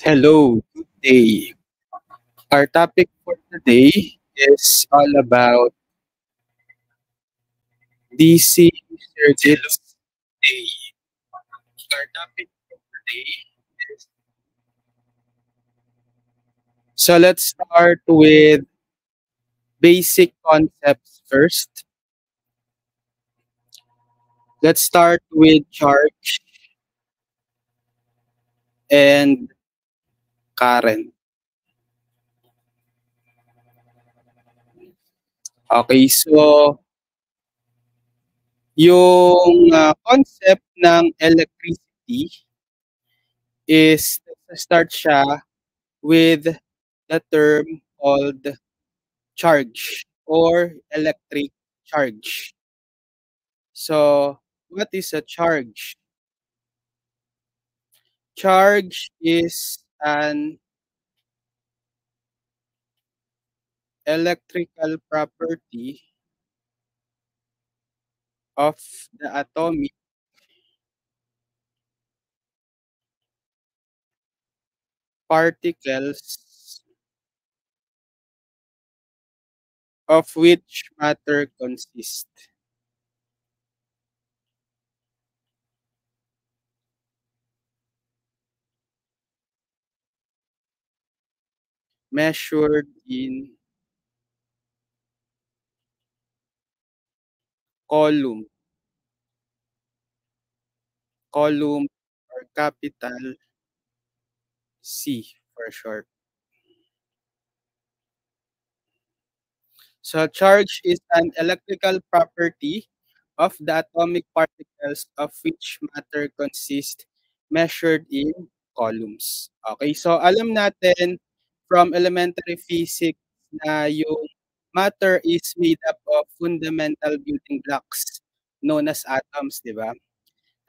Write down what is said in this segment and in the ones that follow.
Hello, good day. Our topic for today is all about DC circuits. Day. Our topic for today is so let's start with basic concepts first. Let's start with charge and current. Okay, so yung concept ng electricity is start siya with the term called charge or electric charge. So, what is a charge? Charge is an electrical property of the atomic particles of which matter consists. Measured in coulomb. Coulomb or capital C for short. So charge is an electrical property of the atomic particles of which matter consists measured in coulombs. Okay, so alam natin from elementary physics na yung matter is made up of fundamental building blocks known as atoms, di ba?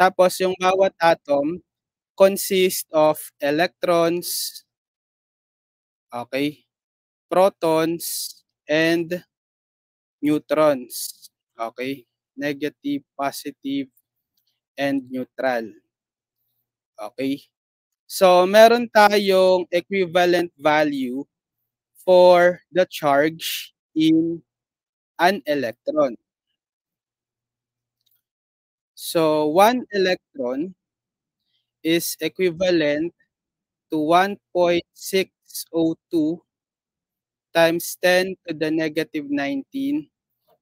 Tapos yung bawat atom consists of electrons, okay, protons, and neutrons. Okay? Negative, positive, and neutral. Okay? So, meron tayong equivalent value for the charge in an electron. So, one electron is equivalent to 1.602 times 10 to the negative 19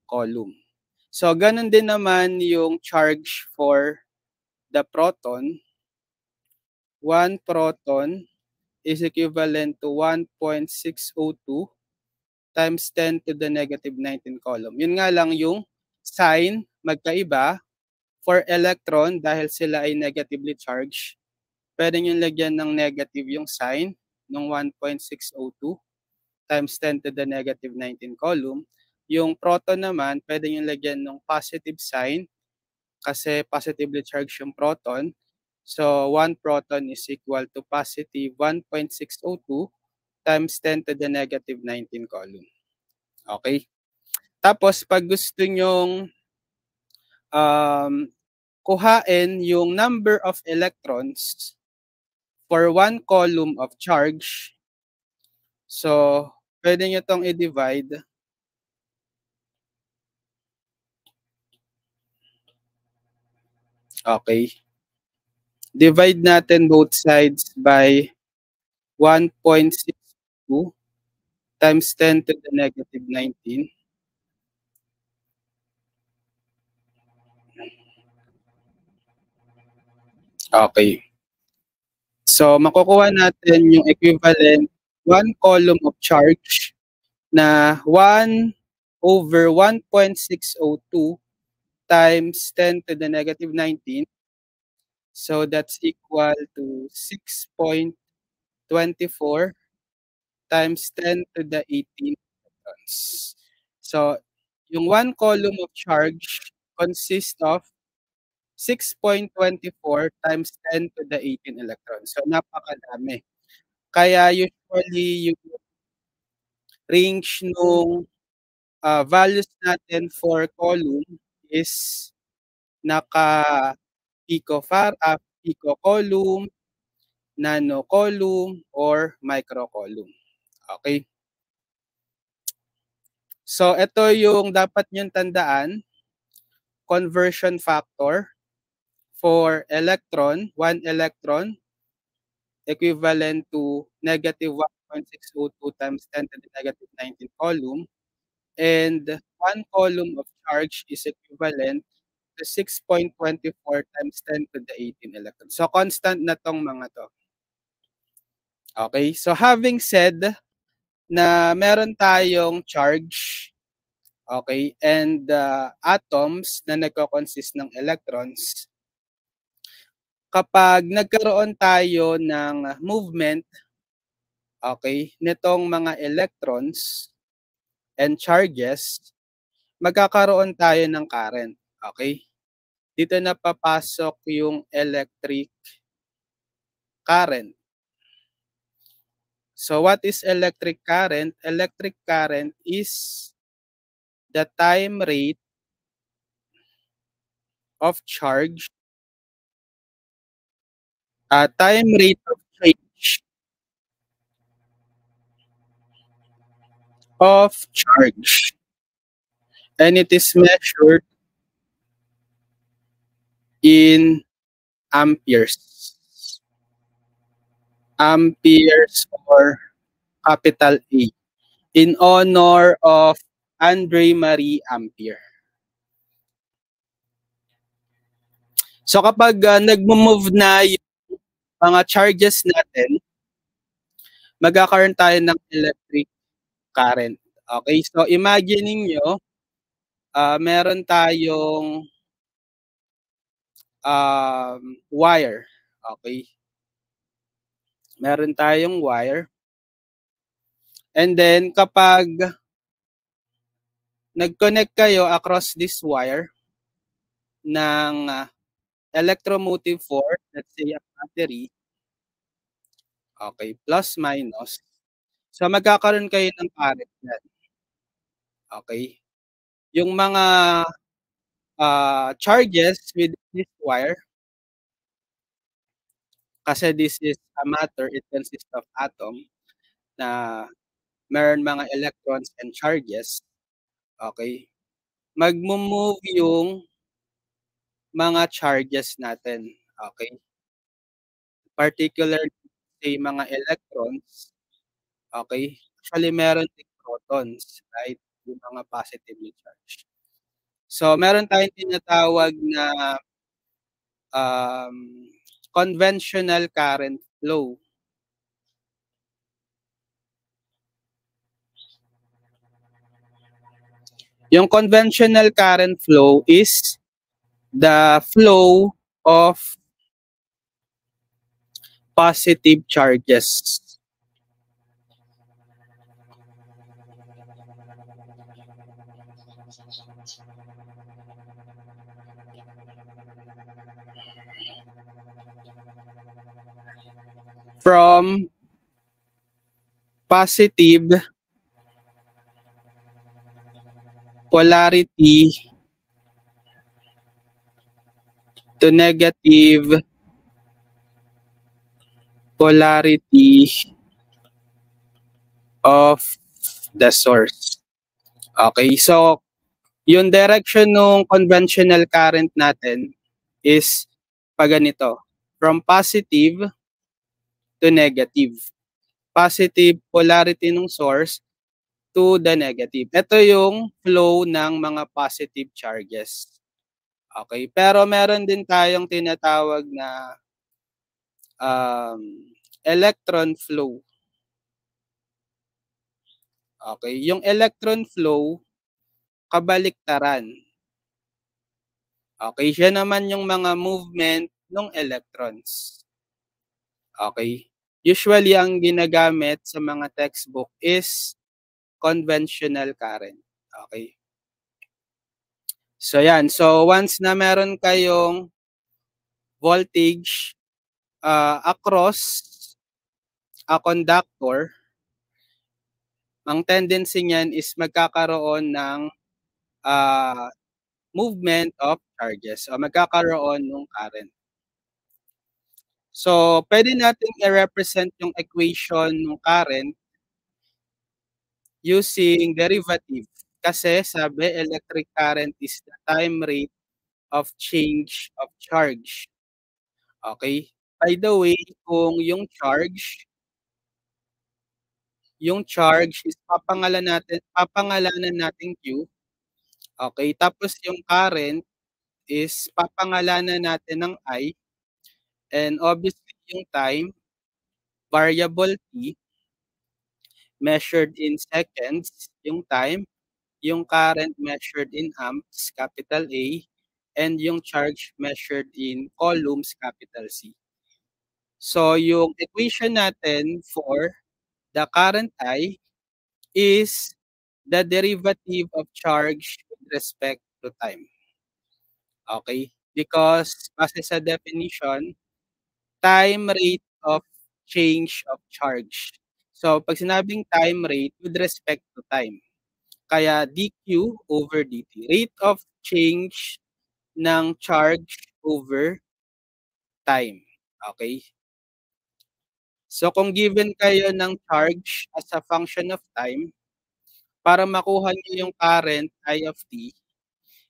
coulomb. So, ganun din naman yung charge for the proton. One proton is equivalent to 1.602 times 10 to the negative 19 coulomb. Yun nga lang yung sign magkaiba for electron dahil sila ay negatively charged. Pwede nyo lagyan ng negative yung sign ng 1.602 times 10 to the negative 19 coulomb. Yung proton naman, pwede nyo lagyan ng positive sign kasi positively charged yung proton. So, 1 proton is equal to positive 1.602 times 10 to the negative 19 coulomb. Okay? Tapos, pag gusto nyong kuhain yung number of electrons for 1 coulomb of charge, so, pwede nyo itong i-divide. Okay. Divide natin both sides by 1.62 times 10 to the negative 19. Okay. So, makukuha natin yung equivalent 1 coulomb of charge na 1 over 1.602 times 10 to the negative 19. So, that's equal to 6.24 times 10 to the 18 electrons. So, yung 1 coulomb of charge consists of 6.24 times 10 to the 18 electrons. So, napakadami. Kaya usually, yung range nung values natin for coulomb is naka picocoulomb, nanocoulomb, or microcoulomb. Okay? So, ito yung dapat niyong tandaan, conversion factor for electron, 1 electron equivalent to negative 1.602 times 10 to the negative 19 coulomb, and 1 coulomb of charge is equivalent to 6.24 times 10 to the 18 electrons. So, constant na tong mga to. Okay? So, having said na meron tayong charge, okay, and atoms na nagko-consist ng electrons, kapag nagkaroon tayo ng movement, okay, nitong mga electrons and charges, magkakaroon tayo ng current. Okay? Dito na papasok yung electric current. So what is electric current? Electric current is the time rate of charge, time rate of change of charge. And it is measured in amperes. Amperes or capital A, in honor of Andre Marie Ampere. So kapag nagmo-move na yung mga charges natin, magkakaroon tayo ng electric current. Okay, so imagine niyo meron tayong wire. Okay, meron tayong wire. And then kapag nag-connect kayo across this wire ng electromotive force, let's say a battery, okay, plus minus, so magkakaroon kayo ng current yan. Okay, yung mga charges with this wire, kasi this is a matter, it consists of atom na meron mga electrons and charges. Okay, magmo-move yung mga charges natin. Okay, particularly say mga electrons. Okay, actually meron din protons, right, yung mga positively charged. So meron tayong tinatawag na conventional current flow. Yung conventional current flow is the flow of positive charges. From positive polarity to negative polarity of the source. Okay, so yung direction ng conventional current natin is pag ganito, from positive to negative. Positive polarity ng source to the negative. Ito yung flow ng mga positive charges. Okay, pero meron din tayong tinatawag na electron flow. Okay, yung electron flow, kabaliktaran. Okay, siya naman yung mga movement ng electrons. Okay, usually ang ginagamit sa mga textbook is conventional current. Okay. So yan, so once na meron kayong voltage across a conductor, ang tendency niyan is magkakaroon ng movement of charges o magkakaroon ng current. So, puwede nating i-represent yung equation nung current using derivative. Kasi sabi electric current is the time rate of change of charge. Okay. By the way, kung yung charge is papangalanan natin Q, okay. Tapos yung current is papangalanan natin ng I, and obviously yung time, variable T, measured in seconds yung time, yung current measured in amps, capital A, and yung charge measured in coulombs, capital C. So, yung equation natin for the current I is the derivative of charge with respect to time. Okay? Because base sa definition, time rate of change of charge. So, pag sinabing time rate, with respect to time. Kaya dq over dt. Rate of change ng charge over time. Okay? So, kung given kayo ng charge as a function of time, para makuha niyo yung current I of t,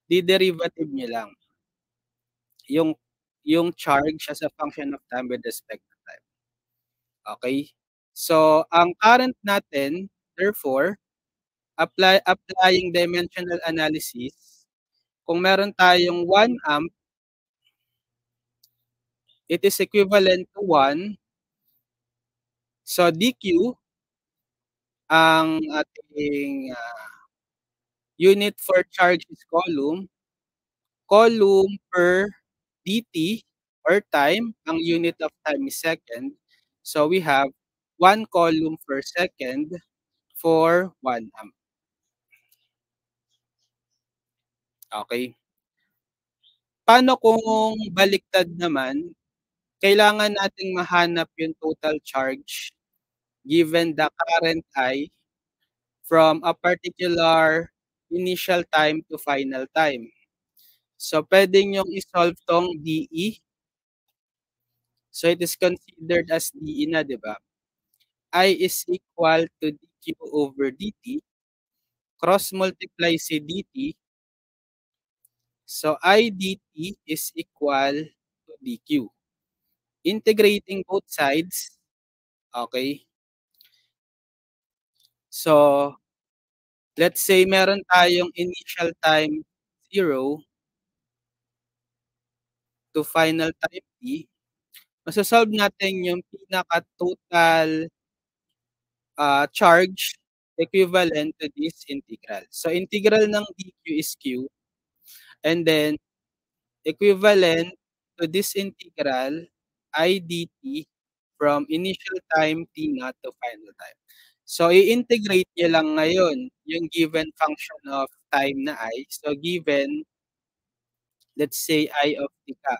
di-derivative niyo lang yung yung charge as a function of time with respect to time. Okay? So, ang current natin, therefore, applying dimensional analysis, kung meron tayong 1 amp, it is equivalent to 1. So, dq, ang ating unit for charge is coulomb. Coulomb per dt or time, ang unit of time is second. So, we have 1 coulomb per second for 1 amp. Okay. Paano kung baliktad naman? Kailangan nating mahanap yung total charge given the current I from a particular initial time to final time. So, pwede nyong i-solve tong dE. So, it is considered as dE na, di ba? I is equal to dQ over dt. Cross multiply si dt. So, I dt is equal to dQ. Integrating both sides. Okay. So, let's say meron tayong initial time 0 to final time t. Maso-solve natin yung pinaka-total charge equivalent to this integral. So, integral ng dq is q, and then equivalent to this integral I dt from initial time t naught to final time. So, i-integrate niyo lang ngayon yung given function of time na I. So, given, let's say, I of t ka.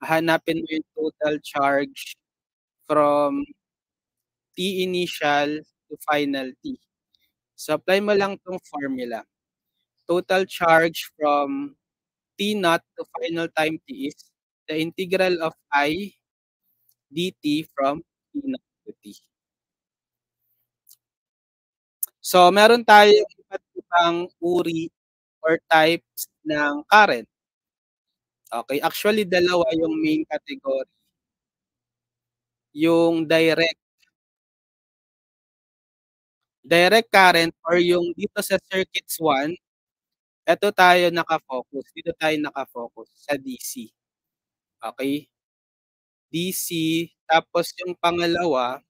Hahanapin mo yung total charge from t initial to final t. So, apply mo lang tong formula. Total charge from t naught to final time t is the integral of I dt from t naught to t. So, meron tayong iba't ibang uri or types ng current. Okay, actually dalawa yung main category. Yung direct current or yung dito sa circuits 1, dito tayo naka-focus sa DC. Okay? DC, tapos yung pangalawa,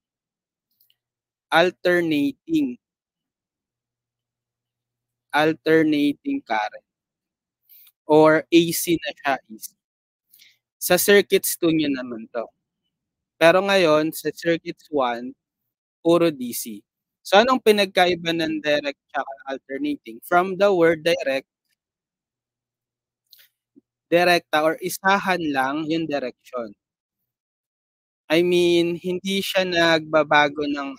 alternating current or AC na siya is. Sa circuits 2 niyo naman 'to. Pero ngayon sa circuits 1, puro DC. So, anong pinagkaiba ng direct tsaka alternating? From the word direct, direkta or isahan lang yung direction. I mean, hindi siya nagbabago ng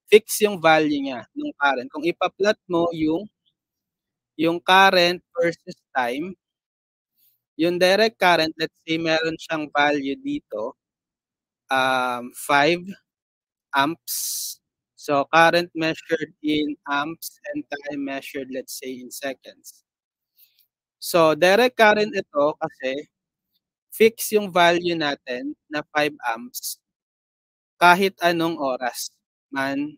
fix yung value niya nung current. Kung ipa-plot mo yung current versus time, yung direct current, let's say meron siyang value dito, 5 amps. So current measured in amps and time measured, let's say, in seconds. So direct current ito kasi fix yung value natin na 5 amps kahit anong oras man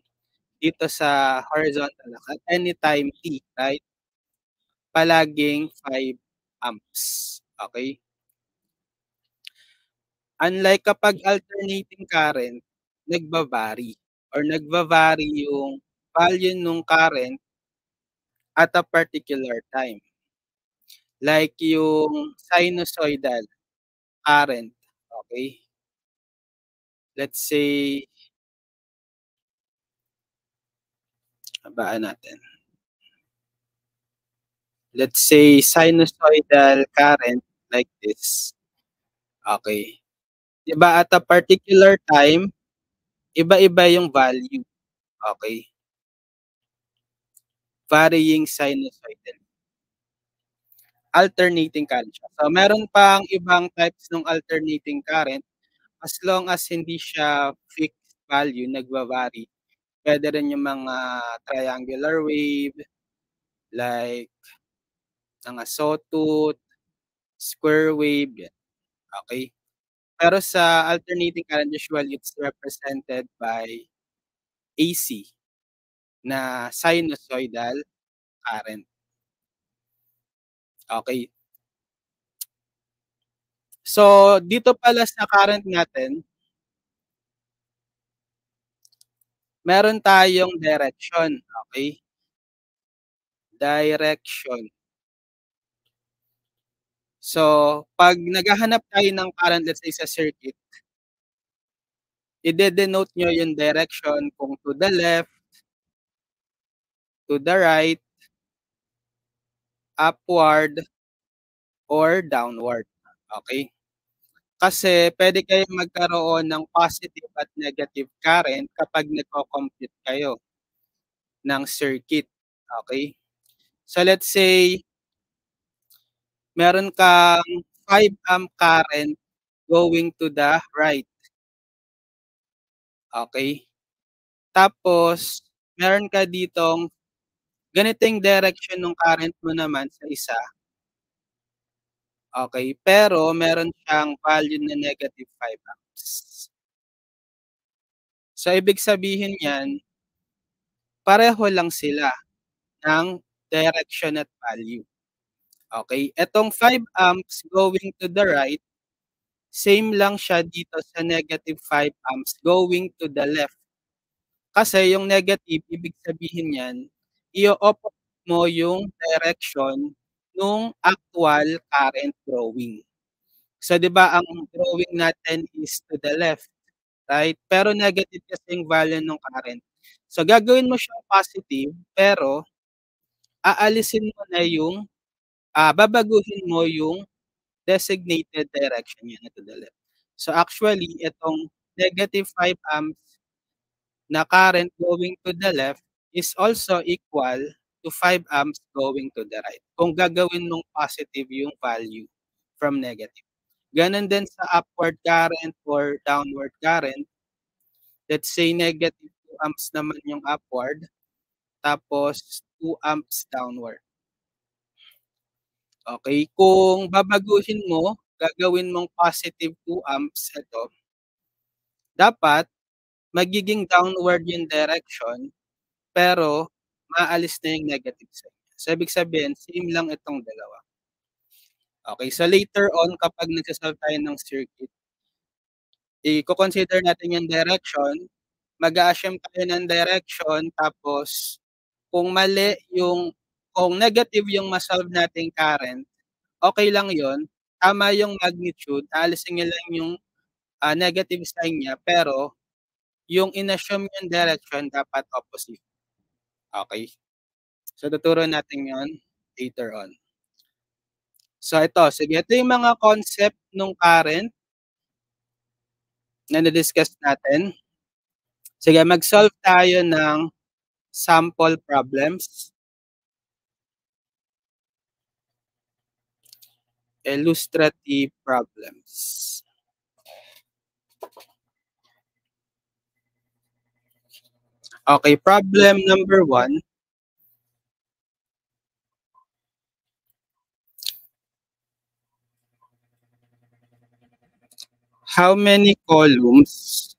dito sa horizontal at anytime t, right? Palaging 5 amps. Okay? Unlike kapag alternating current, nagba-vary or nagva-vary yung value nung current at a particular time. Like yung sinusoidal current, okay? Let's say, abaan natin. Let's say sinusoidal current like this. Okay. Diba at a particular time, iba-iba yung value. Okay. Varying sinusoidal. Alternating current siya. So meron pang ibang types ng alternating current as long as hindi siya fixed value, nagva-vary. Pwede rin yung mga triangular wave, like mga sawtooth, square wave, yan. Okay? Pero sa alternating current, usually it's represented by AC na sinusoidal current. Okay. So, dito pala sa current natin, meron tayong direction. Okay? Direction. So, pag naghahanap tayo ng current, let's say sa circuit, i-denote nyo yung direction kung to the left, to the right, upward, or downward. Okay? Kasi pwede kayong magkaroon ng positive at negative current kapag nagko-compute kayo ng circuit. Okay? So let's say, meron kang 5 amp current going to the right. Okay? Tapos, meron ka ditong ganitong direction ng current mo naman sa isa. Okay? Pero meron siyang value na negative 5 amps. So, ibig sabihin yan, pareho lang sila ng direction at value. Okay? Etong 5 amps going to the right, same lang siya dito sa negative 5 amps going to the left. Kasi yung negative, ibig sabihin yan, i-opposite mo yung direction nung actual current drawing. So, di ba, ang drawing natin is to the left, right? Pero negative kasi yung value ng current. So, gagawin mo siyang positive, pero aalisin mo na yung, babaguhin mo yung designated direction niya na to the left. So, actually, itong negative 5 amps na current going to the left is also equal to 5 amps going to the right. Kung gagawin mong positive yung value from negative. Ganon din sa upward current or downward current. Let's say negative 2 amps naman yung upward, tapos 2 amps downward. Okay, kung babaguhin mo, gagawin mong positive 2 amps ito, dapat magiging downward yung direction, pero maalis na yung negative sign. So, ibig sabihin, same lang itong dalawa. Okay, so later on, kapag nagsasolve tayo ng circuit, i-consider natin yung direction, mag-a-assume tayo ng direction, tapos kung mali yung, kung negative yung masolve nating current, okay lang yon, tama yung magnitude, aalisin nyo lang yung negative sign niya, pero yung in-assume yung direction dapat opposite. Okay? So, tuturo natin yon later on. So, sige, ito yung mga concept ng current na na-discuss natin. Sige, mag-solve tayo ng sample problems. Illustrative problems. Okay, problem number 1. How many columns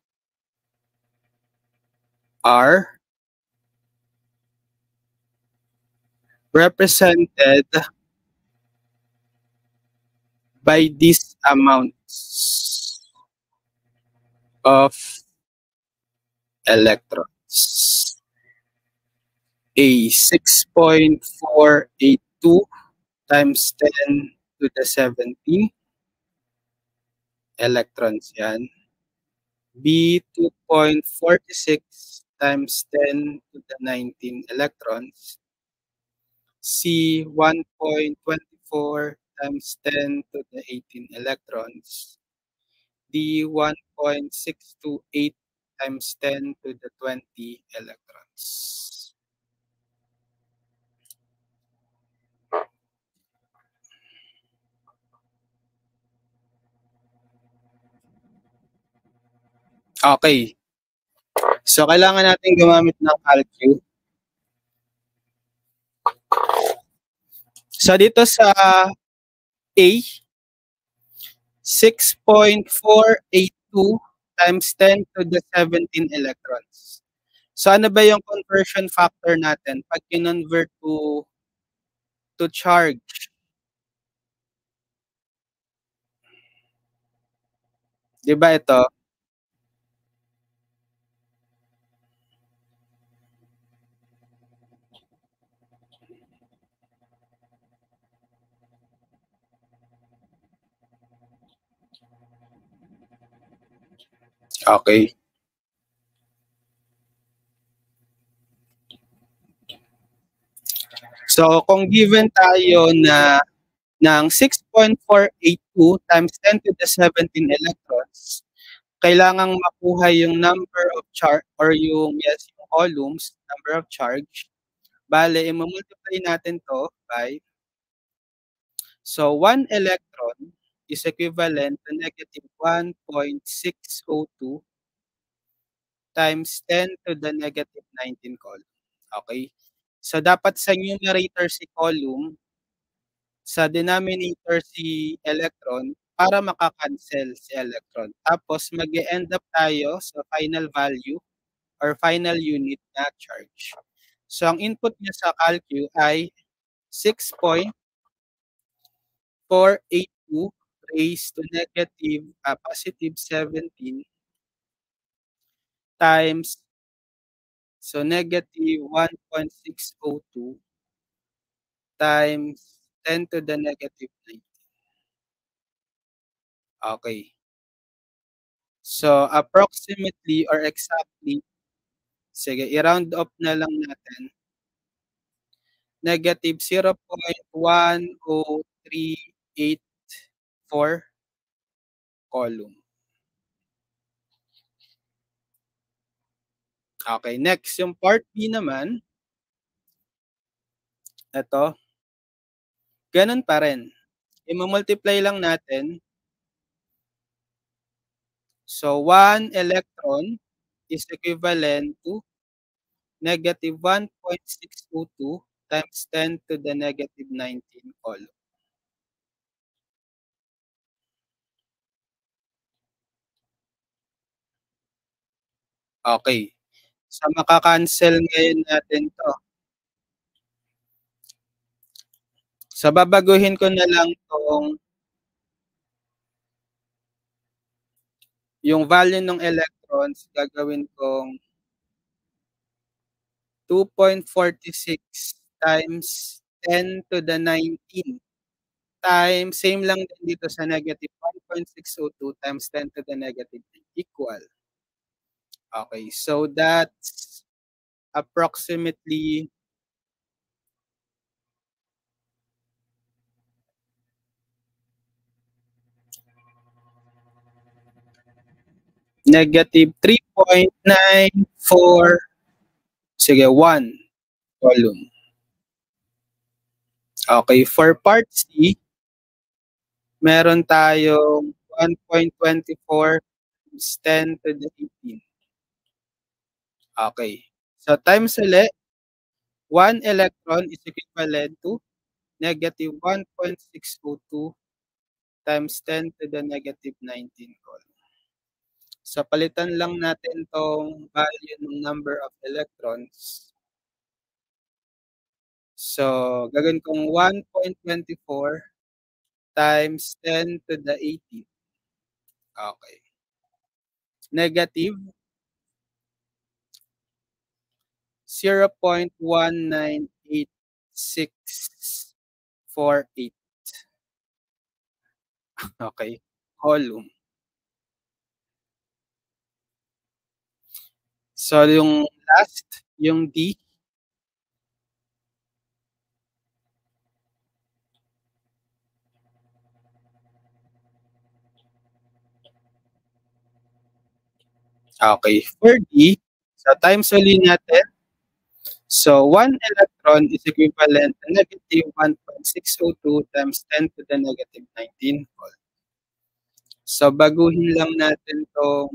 are represented by these amounts of electrons? A, 6.482 times 10 to the 17 electrons yan. B, 2.46 times 10 to the 19 electrons. C, 1.24 times 10 to the 18 electrons. D, 1.628 times 10 to the 20 electrons. Okay. So, kailangan natin gumamit ng calcu. So, dito sa A, 6.482 times 10 to the 17 electrons. So, ano ba yung conversion factor natin pag kinonvert to charge? Di ba ito? Okay. So, kung given tayo na ng 6.482 times 10 to the 17 electrons, kailangang makuha yung number of charge or yung columns, number of charge. Bale, i-multiply natin to by, so 1 electron is equivalent to negative 1.602 times 10 to the negative 19 column. Okay? So, dapat sa numerator si column, sa denominator si electron, para makakancel si electron. Tapos, mag-e-end up tayo sa final value or final unit na charge. So, ang input niya sa calcu ay 6.482 raised to negative, positive 17 times, so negative 1.602 times 10 to the negative 9. Okay. So, approximately or exactly, sige, i-round up na lang natin. Negative 0.10384 column. Okay, next, yung part B naman, ito, ganun pa rin. I-multiply lang natin. So, 1 electron is equivalent to negative 1.602 times 10 to the negative 19 column. Okay. So, makakancel ngayon natin to. So, babaguhin ko na lang tong yung value ng electrons, gagawin kong 2.46 times 10 to the 19 times, same lang din dito sa negative 1.602 times 10 to the negative 9 equal. Okay, so that's approximately negative 3.94, sige, 1 column. Okay, for part C, meron tayong 1.24 times 10 to the 18. Okay. So times ulit, 1 electron is equivalent to negative 1.602 times 10 to the negative 19 coulomb. So palitan lang natin tong value ng number of electrons. So gagawin kong 1.24 times 10 to the 18. Okay. Negative 0.198648. Okay. Coulomb. So yung last, yung D. Okay. For D, so times ulit natin. So 1 electron is equivalent to negative 1.602 times 10 to the negative 19 coulomb. So baguhin lang natin tong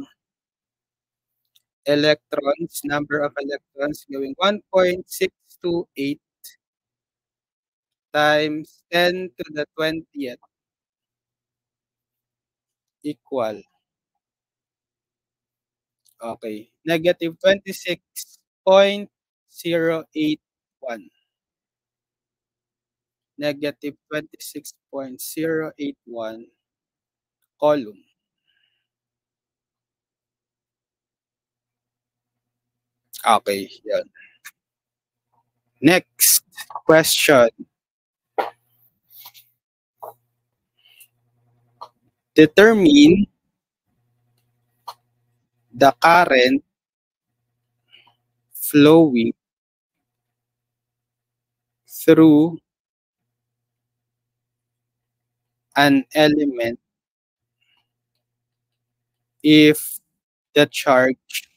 electrons, number of electrons, gawing 1.628 times 10 to the 20th equal. Okay. Negative 26.081. Negative 26.081 coulomb. Okay, yun. Next question. Determine the current flowing through an element if the charge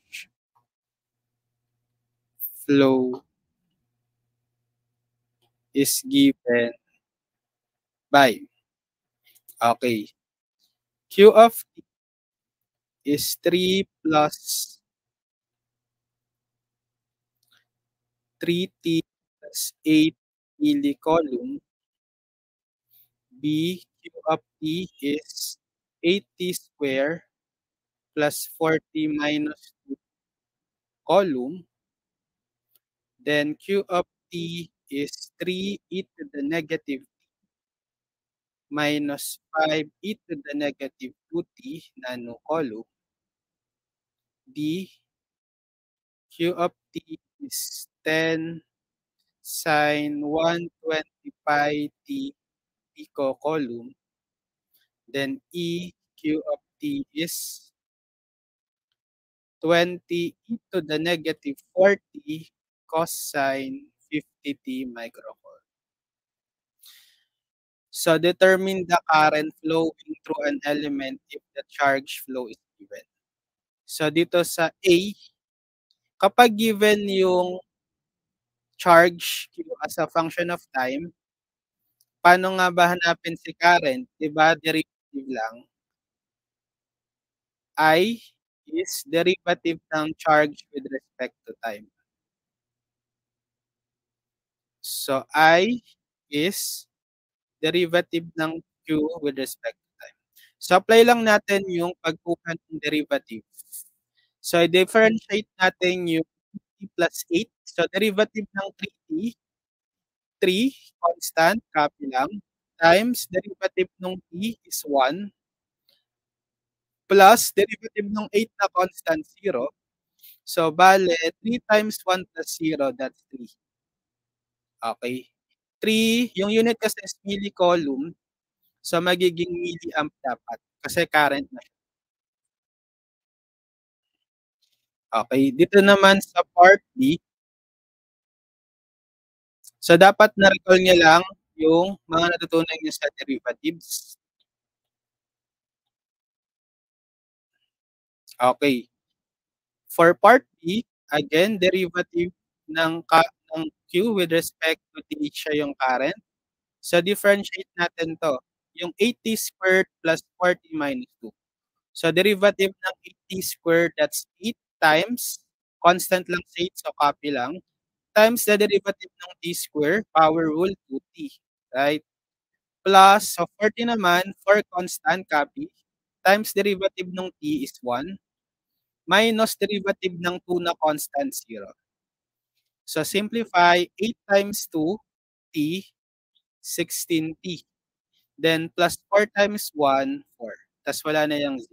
flow is given by, okay, Q of T is 3 plus 3T plus 8 millicoulomb. B, Q of T is 80 square plus 40 minus 2 coulomb. Then Q of T is 3 e to the negative minus 5 e to the negative 2t nanocoulomb. D, Q of T is 10 sine 125 t picocoulomb. Then E, Q of T is 20 e to the negative 40 cosine 50t microcoulomb. So determine the current flowing through an element if the charge flow is given. So dito sa A, kapag given yung charge Q as a function of time, paano nga ba hanapin si current? Diba derivative lang? I is derivative ng charge with respect to time. So I is derivative ng Q with respect to time. So apply lang natin yung pagkuha ng derivative. So i-differentiate natin yung t plus 8. So derivative ng 3t, 3 constant, copy lang, times derivative ng t is 1, plus derivative ng 8 na constant, 0. So bale, 3 times 1 plus 0, that's 3. Okay. 3, yung unit kasi is millicoulomb, so magiging milliamp dapat kasi current na siya. Okay, dito naman sa part B, so dapat na-recall niya lang yung mga natutunan niya sa derivatives. Okay. For part B, again, derivative ng Q with respect to T siya yung current. So differentiate natin to. Yung 80 squared plus 40 minus 2. So derivative ng 80 squared, that's 8 times constant lang sa 8, so copy lang, times the derivative ng t square, power rule 2t, right? Plus, so 40 naman, for constant, copy, times derivative ng t is 1, minus derivative ng 2 na constant, 0. So, simplify, 8 times 2, t, 16t. Then, plus 4 times 1, 4. Tapos, wala na yung 0.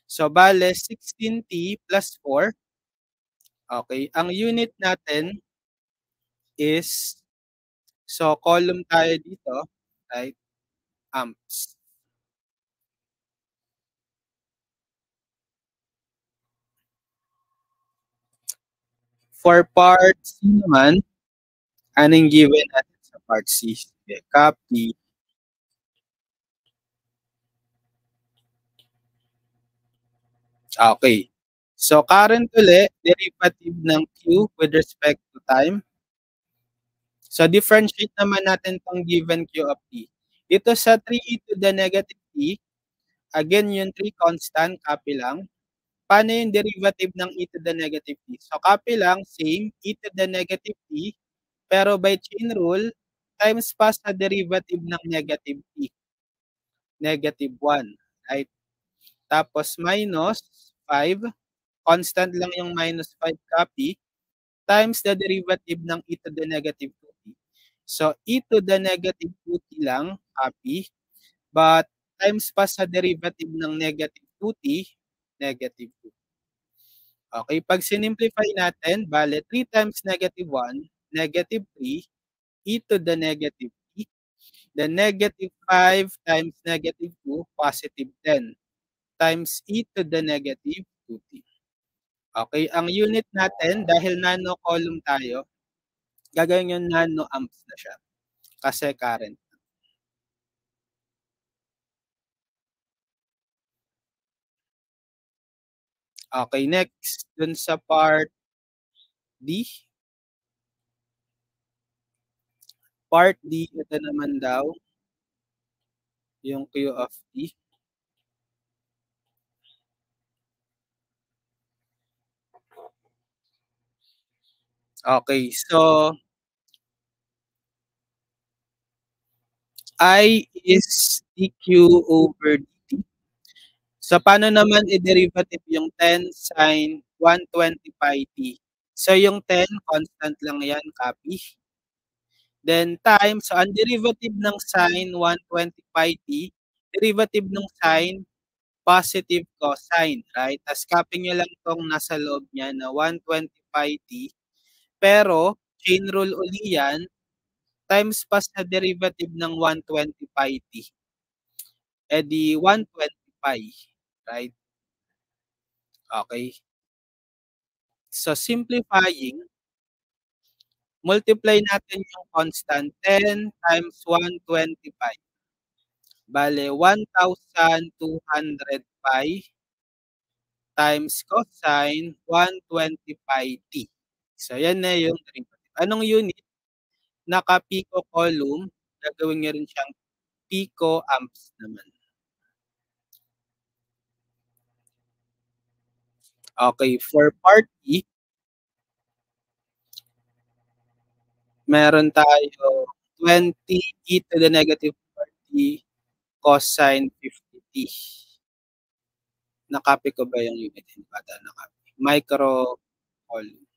So, bale, 16t plus 4. Okay. Ang unit natin is, so, column tayo dito, right? Amps. For part C naman, anong given natin sa part C? Okay, copy. Okay. So, current ulit, derivative ng Q with respect to time. So, differentiate naman natin tong given Q of T. Ito sa 3e to the negative T, again, yung 3 constant, copy lang. Paano yung derivative ng e to the negative T? So, copy lang, same, e to the negative T, pero by chain rule, times pa sa derivative ng negative T. Negative 1, right? Tapos, minus 5, constant lang yung minus 5 copy, times the derivative ng e to the negative 2t. So, e to the negative 2t lang, copy, but times pa sa derivative ng negative 2t, negative 2. Okay, pag sinimplify natin, bale 3 times negative 1, negative 3, e to the negative t. Then negative 5 times negative 2, positive 10, times e to the negative 2t. Okay, ang unit natin, dahil nano column tayo, gagawin yung nano amps na siya. Kasi current. Okay, next, dun sa part D. Part D, ito naman daw, yung Q of T. Okay, so I is dq over dt. So, paano naman i-derivative yung 10 sin 120 pi t? So, yung 10, constant lang yan, copy. Then, times, so ang derivative ng sin 120 pi t, derivative ng sin, positive cosine, right? Tapos, copy nyo lang tong nasa loob niya na 120 pi t. Pero, chain rule uli yan, times pa sa derivative ng 120 pi t. Eh di 120 pi, right? Okay. So, simplifying, multiply natin yung constant 10 times 120 pi. Bale, 1,200 pi times cosine 120 pi t. So, yan na yung derivative. Anong unit? Naka-pico column, gagawin nyo rin siyang pico amps naman. Okay, for part E, meron tayo 20 e to the negative 40 cosine 50t. Nakopy ko ba yung unit? Hindi ba nakopy? Micro column.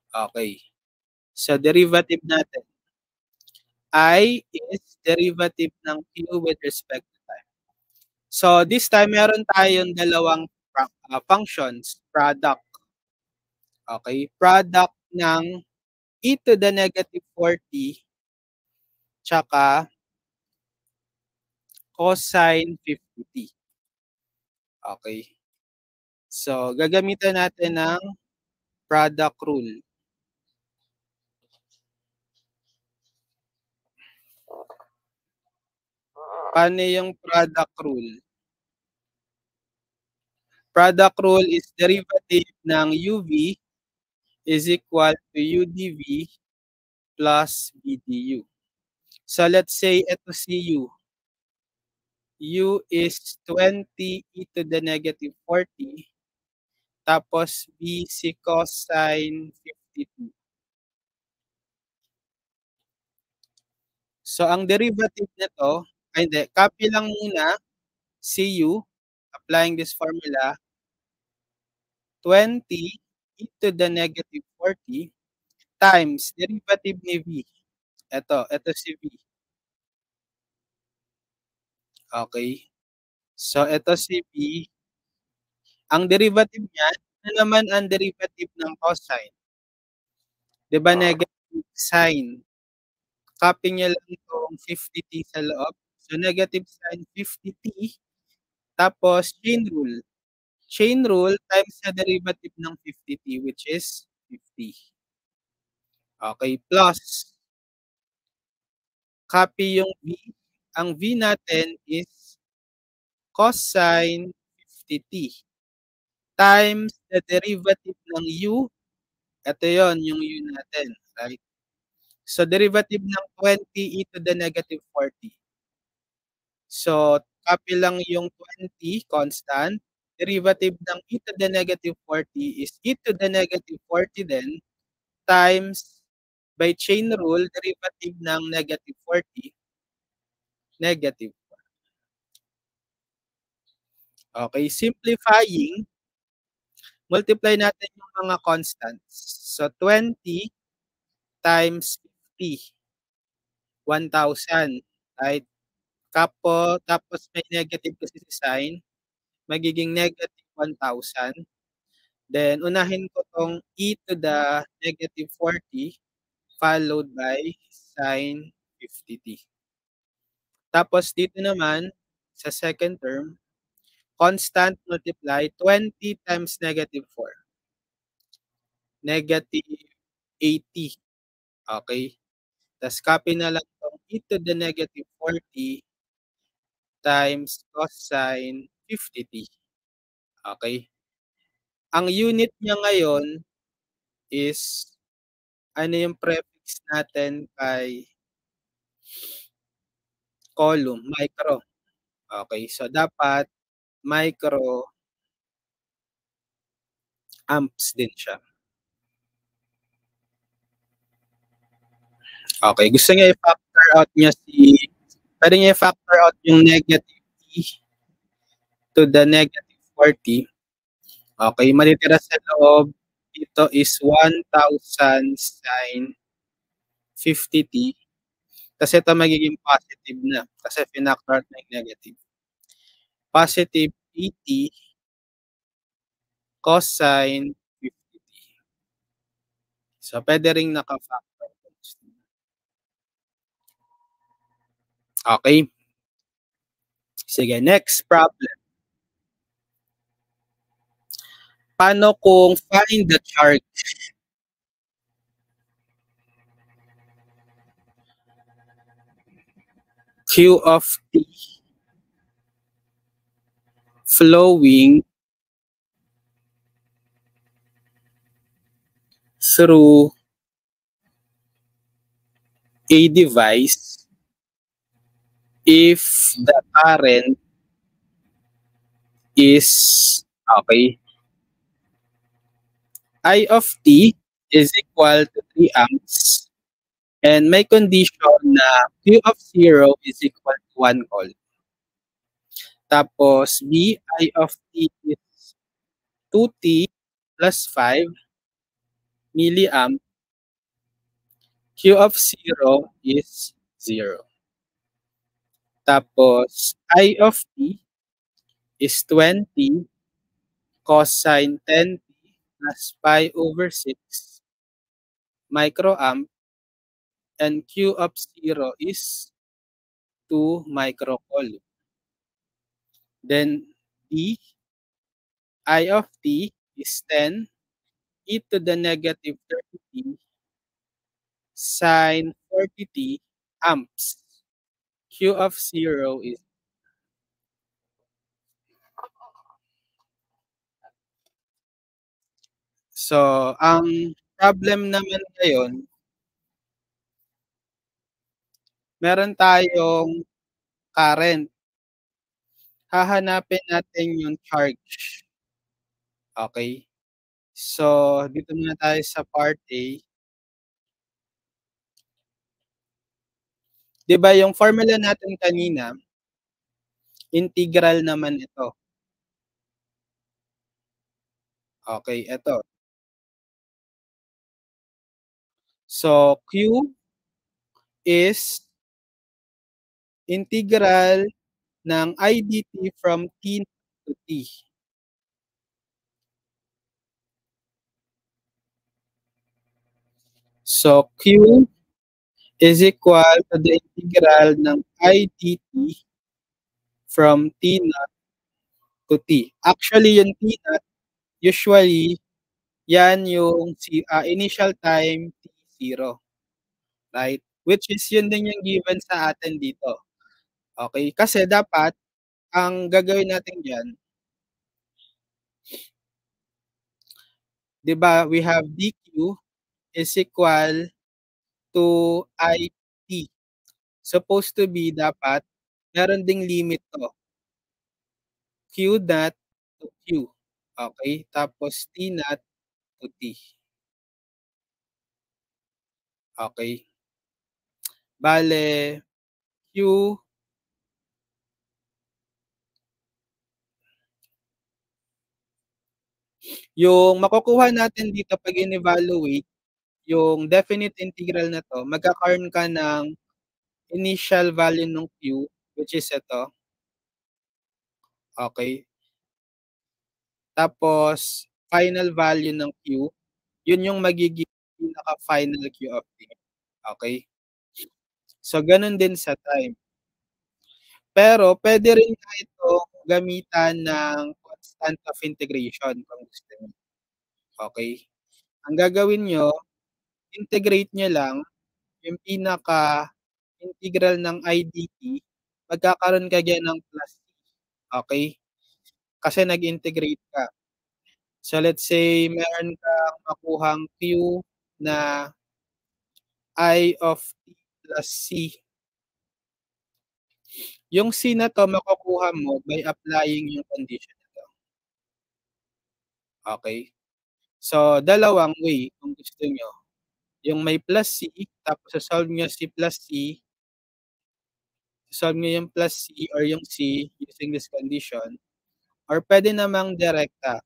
Okay. So, derivative natin. I is derivative ng Q with respect to time. So, this time, meron tayong dalawang functions, product. Okay, product ng e to the negative 40 tsaka cosine 50t. Okay. So, gagamitan natin ng product rule. Paano yung product rule? Product rule is derivative ng UV is equal to UdV plus VdU. So, let's say ito si U. U is 20 e to the negative 40 Tapos B si cosine 52. So ang derivative nito ay hindi, copy lang muna, Cu, applying this formula, 20 e to the negative 40 times derivative ni V. Ito si V. Okay. So ito si V. Ang derivative niya, ano naman ang derivative ng cosine? 'Di ba negative sine? Copy niyo lang itong 50t sa loob. So negative sine 50t, tapos chain rule. Chain rule times sa derivative ng 50t, which is 50. Okay, plus copy yung V. Ang V natin is cosine 50t times the derivative ng U. Ito yon yung U natin, right? So derivative ng 20 e to the negative 40. So copy lang yung 20 constant. Derivative ng e to the negative 40 is e to the negative 40 din, times by chain rule, derivative ng negative 40, negative. Okay, simplifying, multiply natin yung mga constants. So 20 times 50, 1,000, right? Tapos may negative kasi si sign, magiging negative 1,000. Then, unahin ko tong e to the negative 40 followed by sine 50t. Tapos dito naman, sa second term, constant multiply 20 times negative 4. Negative 80. Okay? Tapos copy na lang itong e to the negative 40 times cosine 50t. Okay? Ang unit niya ngayon is, ano yung prefix natin kay column? Micro. Okay, so dapat micro amps din siya. Okay, gusto niya i-factor out niya pwede niya i-factor out yung negative e to the negative 40. Okay, matitira sa loob dito is 1,000 sine 50t. Kasi ito magiging positive na kasi pinactor out na yung negative. Positive 80 cosine 50t. So, pwede ring naka-factor. Okay. Sige, next problem. Paano kung find the charge Q of T flowing through a device if the current is, okay, I of T is equal to 3 amps and may condition na Q of 0 is equal to 1 coulomb. Tapos B, I of T is 2T plus 5 milliamp. Q of 0 is 0. Tapos I of T is 20 cosine 10t plus pi over 6 microamp, and Q of 0 is 2 microcoulomb. Then D, I of T is 10 e to the negative 30t sine 40t amps. Q of 0 is, so ang problem naman ngayon, meron tayong current. Hahanapin natin yung charge. Okay? So, dito muna tayo sa part A. 'Di ba yung formula natin kanina, integral naman ito. Okey, eto. So, Q is integral ng I dt from t to t. So, Q is equal to the integral ng I dt from t naught to t. Actually, yung t naught, usually, yan yung initial time t0, right? Which is yun din yung given sa atin dito. Okay? Kasi dapat, ang gagawin natin diyan, 'di ba, we have dq is equal to it. Supposed to be dapat meron ding limit 'to, q naught to q. Okay? Tapos t naught to t. Okay? Bale, q yung makukuha natin dito 'pag in-evaluate yung definite integral na 'to, magkakaroon ka ng initial value nung q, which is ito. Okay? Tapos final value ng q, yun yung magiging pinaka-final q of t. Okay? So, ganun din sa time. Pero puwede rin nga itong gamitan ng constant of integration kung gusto niyo. Okay? Ang gagawin niyo, integrate niyo lang yung pinaka-integral ng I dt, magkakaroon ka diyan ng plus c. Okay? Kasi nag-integrate ka. So, let's say meron kang makuhang q na I of t plus c. Yung c na 'to makukuha mo by applying yung condition na 'to. Okay? So, dalawang way kung gusto niyo. Yung may plus c, tapos so-solve niyo si plus c, solve niyo yung plus c or yung c using this condition, or puwede namang direkta.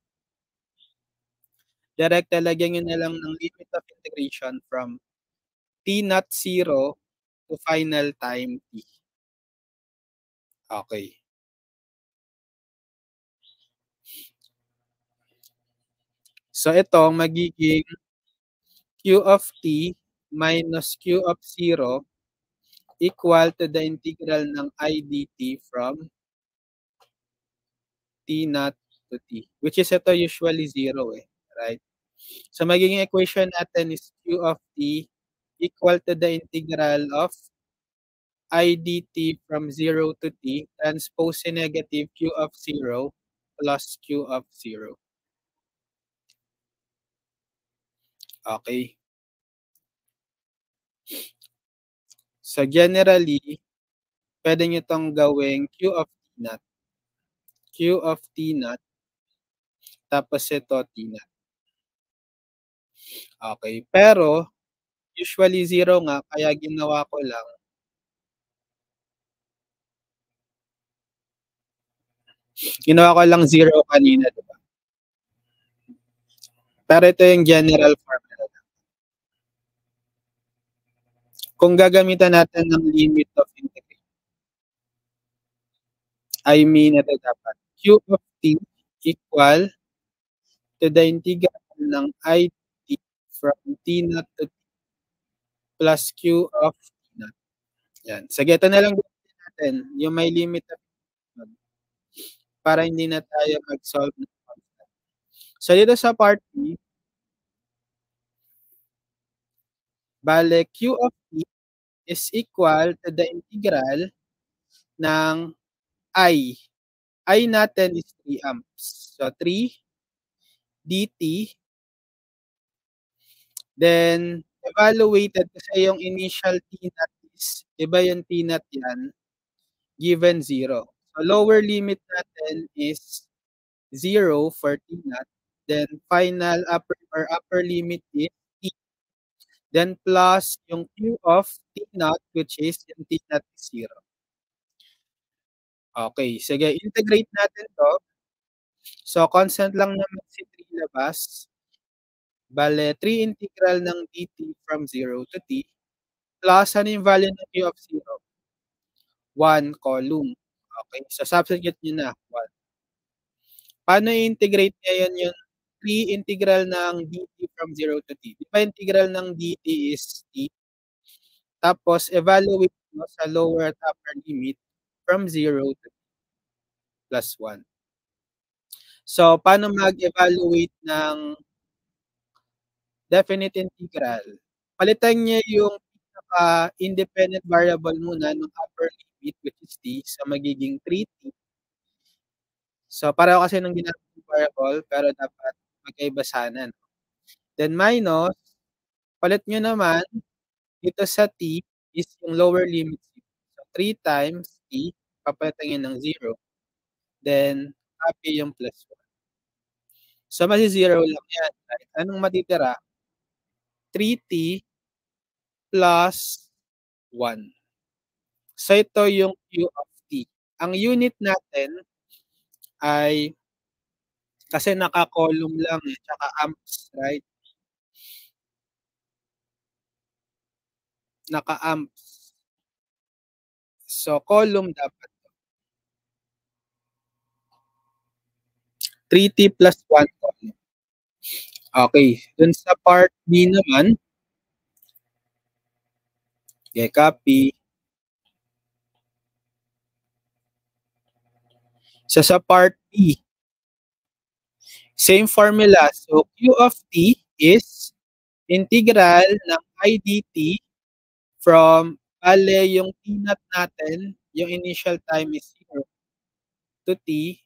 Direkta lagyan niyo na lang ng limit of integration from t naught 0 to final time t. Okay. So, ito magiging q of t minus q of 0 equal to the integral ng I dt from t naught to t, which is ito usually 0 right? So, magiging equation natin is q of t equal to the integral of I dt from 0 to t transpose negative q of 0 plus q of 0. Okay. So, generally, pwede nyo itong gawing q of t naught. Q of t naught, tapos ito t naught. Okay. Pero, usually 0 nga, kaya ginawa ko lang, ginawa ko lang 0 kanina, diba? Pero ito yung general formula. Kung gagamitan natin ng limit of integration, I mean, ito dapat, q of t equal to the integral ng I t from t naught to t plus q of t naught. Yan. Sige, ito na lang gawin natin, yung may limit of para hindi na tayo mag-solve ng constant. So, dito sa part B, bale, q of t is equal to the integral ng I. I natin is 3 amps. So, 3 dt, then evaluated kasi yung initial t naught is, iba yung t naught yan, given 0. So, lower limit natin is 0 for t naught. then final upper limit is t, then plus yung q of t naught, which is yung t naught is 0. Okay, sige, integrate natin 'to. So, constant lang naman si 3 labas. Bale, 3 integral ng dt from 0 to t plus ano yung value ng q of 0? 1 column. Okay, so substitute nyo na, 1. Paano i-integrate ngayon yung 3 integral ng dt from 0 to t? Di ba integral ng dt is t? Tapos, evaluate mo sa lower at upper limit from 0 to t plus 1. So, paano mag-evaluate ng definite integral? Palitan niya yung pinaka-independent variable muna ng upper limit, which is t, sa magiging 3t. So, pareho kasi ng ginamit variable, pero dapat magkaiba sana. Then, minus, palit nyo naman, dito sa t is yung lower limit. So, 3 times t, papalitan nyo ng 0. Then, copy yung plus 1. So, masi-0 lang yan. Right? Anong matitira? 3t plus 1. So, ito yung q of t. Ang unit natin ay, kasi naka-column lang eh, tsaka amps, right? Naka-amps. So, column dapat. 3t plus 1 column. Okay. Dun sa part B naman, okay, copy. So, sa part B, same formula. So, q of t is integral ng I dt from, yung t naught natin, yung initial time is 0 to t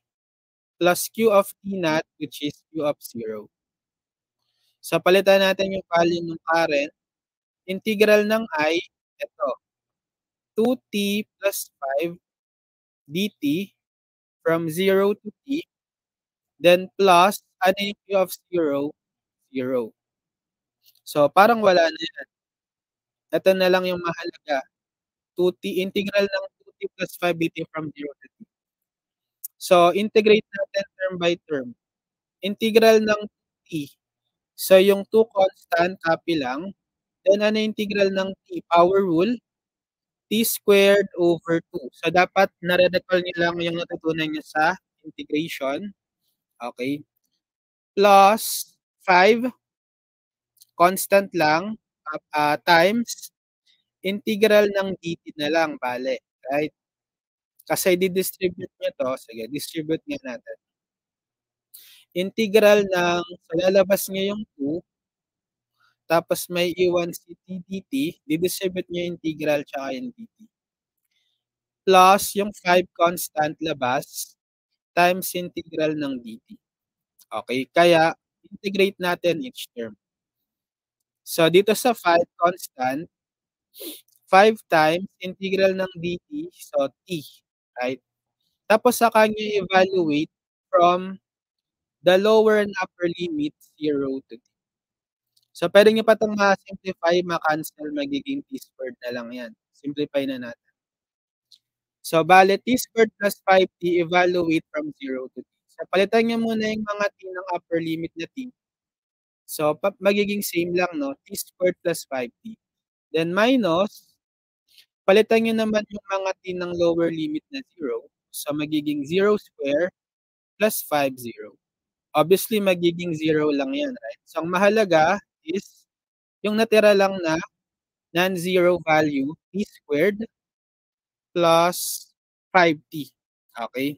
plus q of t naught, which is q of 0. So, palitan natin yung value ng current. Integral ng I, ito, 2t plus 5 dt from 0 to t, then plus, ano yung q of 0? 0. So, parang wala na yan. Ito na lang yung mahalaga. 2t, integral ng 2t plus 5 dt from 0 to t. So, integrate natin term by term. Integral ng t. So, yung 2 constant, copy lang. Then, ano integral ng t? Power rule. T squared over 2. So, dapat nare-recall nyo lang yung natutunan nyo sa integration. Okay. Plus 5, constant lang, times, integral ng dt na lang, bale. Right? Kasi di-distribute nyo to. Sige, distribute nga natin. Integral ng, so lalabas nyo yung 2, tapos may iwan si t dt, di-distribute nyo yung integral tsaka yung dt. Plus yung 5 constant labas, times integral ng dt. Okay, kaya integrate natin each term. So, dito sa 5 constant, 5 times integral ng dt, so t, right? Tapos saka nyo evaluate from the lower and upper limit 0 to t. So, pwede nyo pa itong ma-simplify, ma-cancel, magiging t squared na lang yan. Simplify na natin. So, bale, t squared plus 5t, evaluate from 0 to t. So, palitan nyo muna yung mga t ng upper limit na t. So, magiging same lang, no? T squared plus 5t. Then, minus, palitan nyo naman yung mga t ng lower limit na 0. So, magiging 0 square plus 5, 0. Obviously, magiging 0 lang yan, right? So, ang mahalaga is yung natira lang na non-zero value, t squared plus 5t. Okay?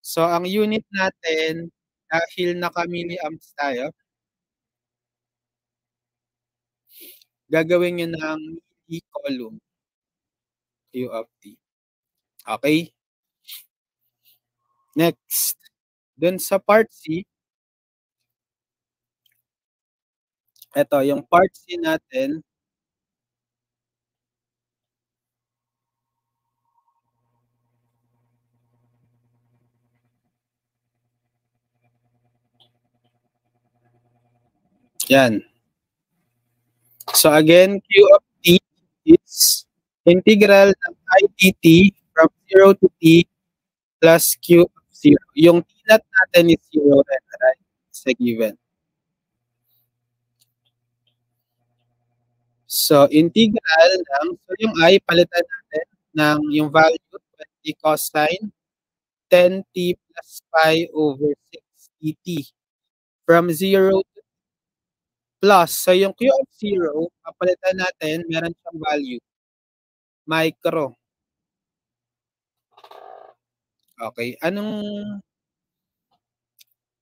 So, ang unit natin, dahil naka-milliamps tayo, gagawin nyo ng milli-column Q of t. Okay? Next, dun sa part C, ito, yung part C natin, Yan. So again, Q of t is integral ng I dt from 0 to t plus Q of 0. Yung t naught natin is 0 rin, right? It's a given. So integral ng, so yung I, palitan natin ng yung value 20 cosine 10t plus pi over 6 dt from 0 to plus. So yung Q of 0, papalitan natin, meron siyang value. Micro. Okay. Anong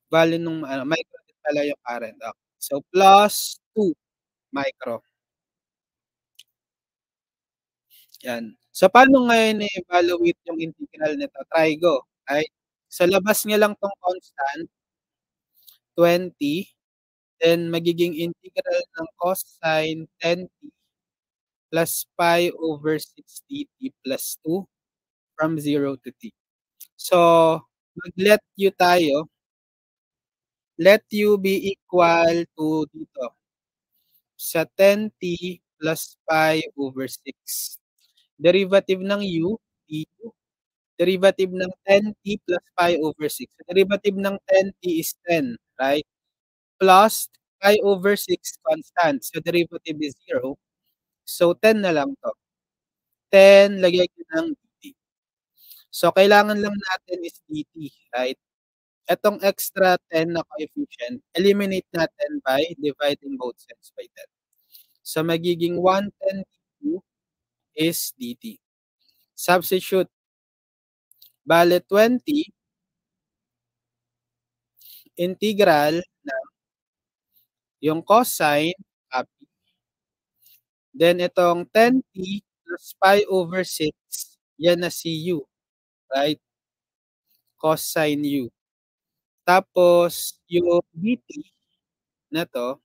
value nung micro din pala yung current. Okay. So plus 2 micro. Yan. So paano ngayon i-evaluate yung integral nito? Try go. Right? So labas niya lang tong constant 20, then magiging integral ng cosine 10t plus pi over 6dt plus 2 from 0 to t. So mag-let u tayo. Let u be equal to dito sa 10t plus pi over 6. Derivative ng u, du. Derivative ng 10t plus pi over 6. Derivative ng 10t is 10, right? Plus pi over 6 constant. So derivative is 0. So 10 na lang to. 10, lagay ko ng dt. So kailangan lang natin is dt, right? Etong extra 10 na coefficient, eliminate natin by dividing both sides by 10. So magiging 110 dt is dt. Substitute. Bale 20 integral na yung cosine, copy. Then itong 10t plus pi over 6, yan na si u, right? Cosine u. Tapos yung dt na to,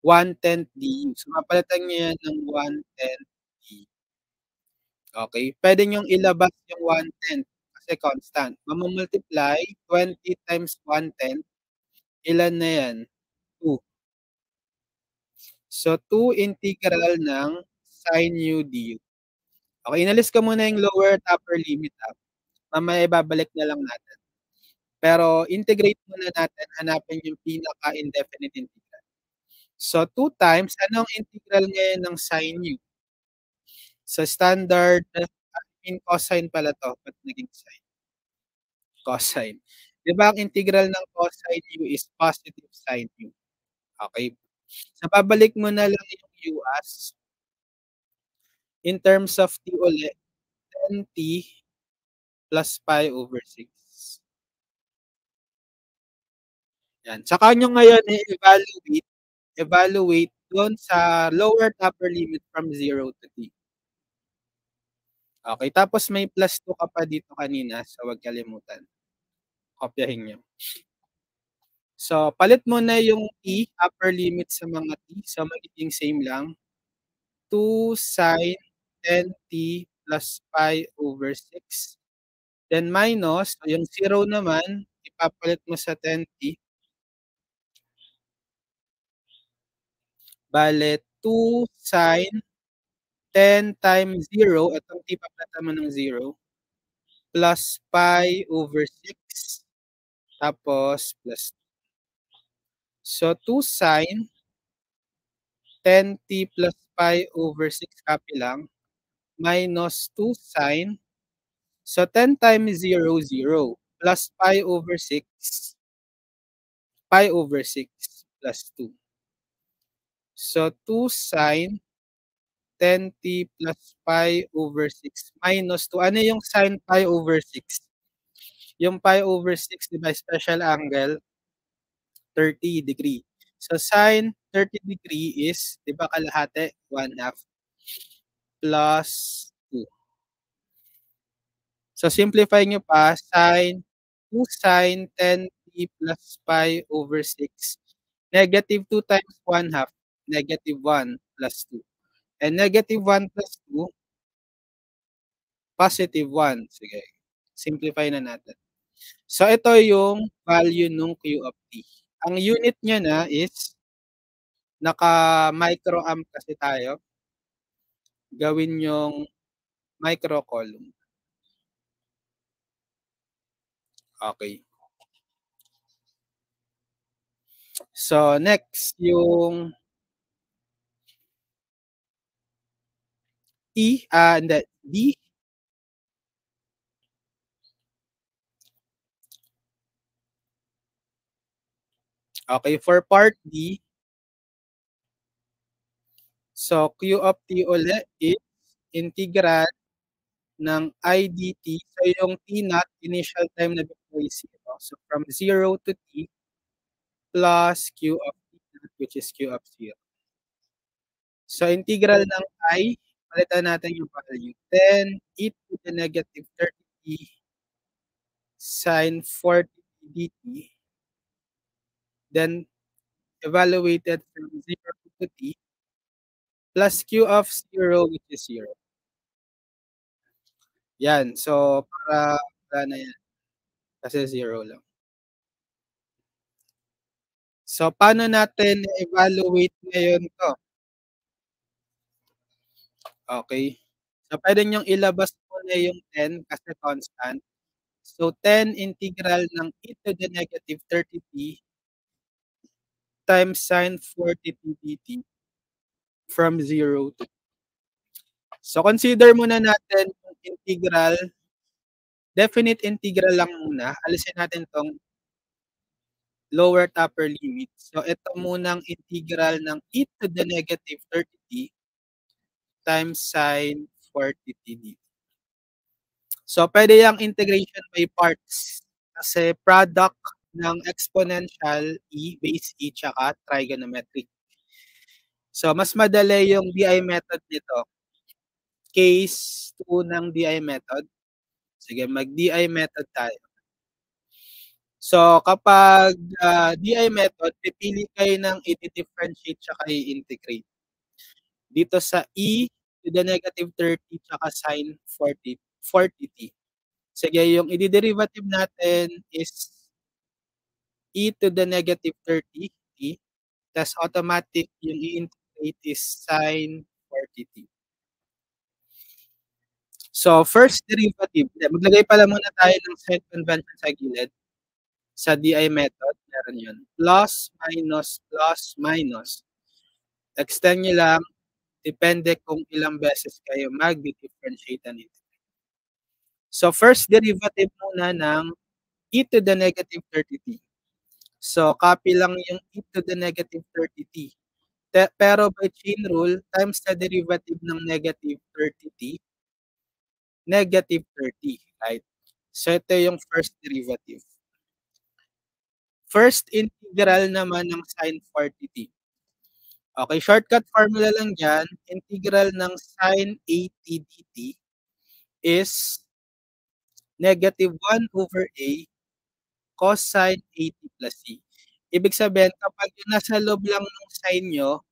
1/10 du. So mapalitan nyo yan ng 1/10 du. Okay? Pwede nyong ilabas yung 1/10 kasi constant. Mamumultiply 20 times 1/10. Ilan na yan? 2. So 2 integral ng sine u du. Okay, inalis ko muna yung lower at upper limit. Mamaya ibabalik na lang natin. Pero integrate muna natin, hanapin yung pinaka-indefinite integral. So 2 times, anong integral ngayon ng sine u? So standard, cosine pala to. Ba't naging sine? Cosine. Di ba ang integral ng cosine u is positive sine u? Okay. So babalik mo na lang yung u as in terms of t ulit, 10t plus pi over 6. Yan. Saka nyo ngayon evaluate doon sa lower at upper limit from 0 to t. Okay, tapos may plus 2 ka pa dito kanina, so huwag kalimutan. Kopyahin nyo. So, palit mo na yung t, upper limit sa mga t, so magiging same lang. 2 sine 10t plus pi over 6. Then minus, yung 0 naman, ipapalit mo sa 10t. Bale, 2 sine 10 times 0, itong t papalitan mo ng 0, plus pi over 6, tapos plus 2. So, 2 sine 10t plus pi over 6, copy lang, minus 2 sine, so 10 times 0, 0, plus pi over 6 plus 2. So, 2 sine 10t plus pi over 6 minus 2. Ano yung sine pi over 6? Yung pi over 6, di ba, special angle, 30 degree. So, sine 30 degree is, di ba, kalahati, 1/2 plus 2. So, simplify nyo pa, 2 sine 10t plus pi over 6. Negative 2 times 1/2, negative 1 plus 2. And negative 1 plus 2, positive 1. Sige, simplify na natin. So, ito yung value nung Q of t. Ang unit niya na is naka-microamp kasi tayo, gawin yung microcoulomb. Okay. So, next yung hindi, D. Okay, for part D, so Q of T uli is integral ng I dt. So, yung T naught, initial time na before is 0. So, from 0 to T plus Q of T naught, which is Q of 0. So, integral ng I, palitan natin yung value. 10 e to the negative 30t sine 40t dt. Then, evaluated from 0 to t plus Q of 0, which is 0. Yan. So, para wala na yan. Kasi 0 lang. So, paano natin evaluate ngayon to? Okay. So, pwede nyong ilabas muna yung 10 kasi constant. So, 10 integral ng e to the negative 30t times sine 40t dt from 0 to. So, consider muna natin yung integral. Definite integral lang muna. Alisin natin tong lower to upper limit. So, ito munang integral ng e to the negative 30t times sine 40t dt. So, pwede yung integration by parts. Kasi product ng exponential e, base e, tsaka trigonometric. So, mas madali yung DI method nito. Case 2 ng DI method. Sige, mag-DI method tayo. So, kapag DI method, pipili kayo ng i-differentiate tsaka i-integrate. Dito sa e to the negative 30 tsaka sine 40t. Sige, yung i-derivative natin is e to the negative 30t, tas automatic yung i-integrate is sine 40t. So, first derivative, maglagay pala muna tayo ng sign convention sa gilid. Sa DI method, meron yun. Plus, minus. Extend nyo lang, depende kung ilang beses kayo mag-differentiate and integrate. So, first derivative muna ng e to the negative 30t. So, copy lang yung e to the negative 30t. Pero by chain rule, times the derivative ng negative 30t, negative 30, right? So, ito yung first derivative. First integral naman ng sine 40t. Okay, shortcut formula lang dyan. Integral ng sine 80 dt is negative 1 over a cosine 80 plus c. Ibig sabihin, kapag yung nasa loob lang ng sine nyo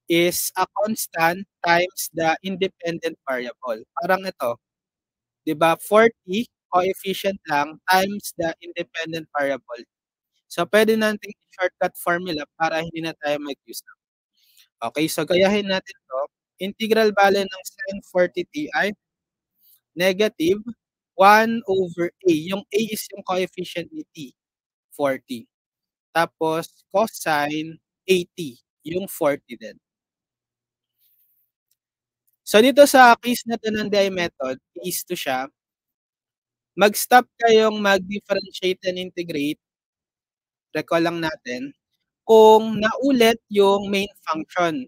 is a constant times the independent variable. Parang ito, di ba, 40 coefficient lang times the independent variable. So, pwede natin shortcut formula para hindi na tayo mag-use ng. Okay, so gayahin natin to. Integral value ng sine 40t ay negative 1 over a. Yung a is yung coefficient ni t, 40. Tapos, cosine 80, yung 40 din. So, dito sa case na to ng DI method, case 2 siya, mag-stop kayong mag-differentiate and integrate. Recall lang natin, kung naulit yung main function.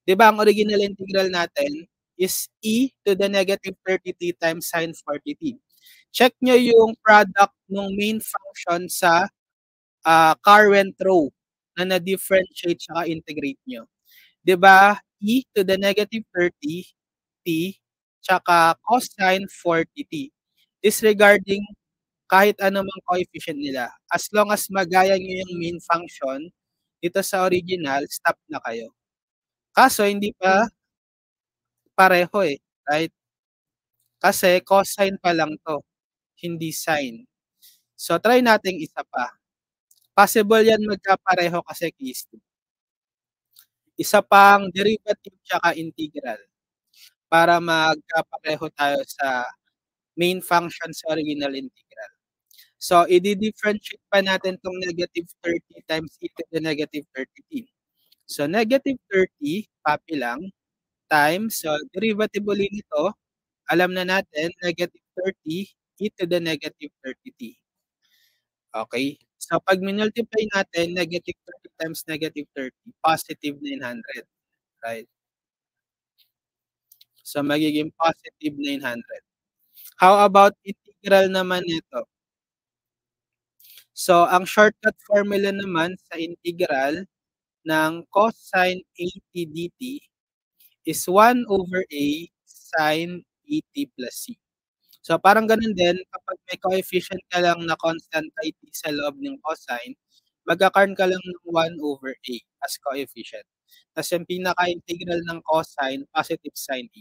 Di ba, ang original integral natin is e to the negative 30t times sine 40t. Check nyo yung product ng main function sa current row na na-differentiate saka integrate nyo. Di ba, e to the negative 30t tsaka cosine 40t. Disregarding kahit anumang coefficient nila. As long as magaya nyo yung main function, dito sa original, stop na kayo. Kaso, hindi pa pareho eh, right? Kasi cosine pa lang to, hindi sine. So, try natin isa pa. Possible yan magkapareho kasi case 2. Isa pang derivative tsaka integral para magkapareho tayo sa main function sa original integral. So, i-differentiate pa natin tong negative 30 times e to the negative 30t. So, negative 30, copy lang, times, so derivative ulit nito, alam na natin, negative 30 e to the negative 30t. Okay? So, pag minultiply natin, negative 30 times negative 30, positive 900. Right? So, magiging positive 900. How about integral naman nito? So, ang shortcut formula naman sa integral ng cosine 80 dt is 1 over a sine 80 plus c. So, parang ganun din, kapag may coefficient ka lang na constant kay t sa loob ng cosine, magkakaroon ka lang ng 1 over a as coefficient. Tapos yung pinaka-integral ng cosine, positive sine 80.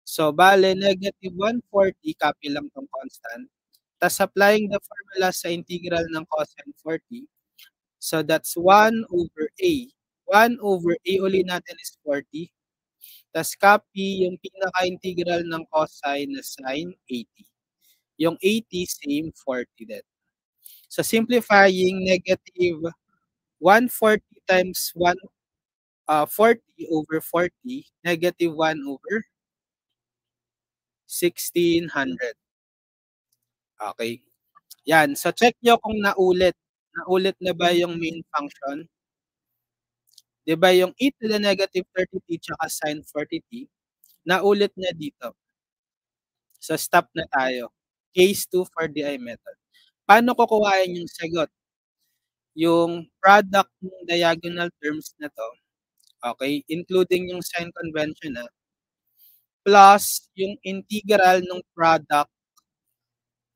So, bale, negative 140, copy lang tong constant. Tapos applying the formula sa integral ng cosine 40, so that's 1 over a. 1 over a uli natin is 40. Tapos copy yung pinaka-integral ng cosine na sine 80. Yung 80, same 40 din. So simplifying, negative 140 times 40 over 40, negative 1 over 1600. Okay. Yan. So check nyo kung naulit. Naulit na ba yung main function? Diba yung e to the negative 30t tsaka sine 40t, naulit niya dito. So stop na tayo. Case 2 for DI method. Paano kukuhain yung sagot? Yung product ng diagonal terms na to, okay, including yung sign convention plus yung integral ng product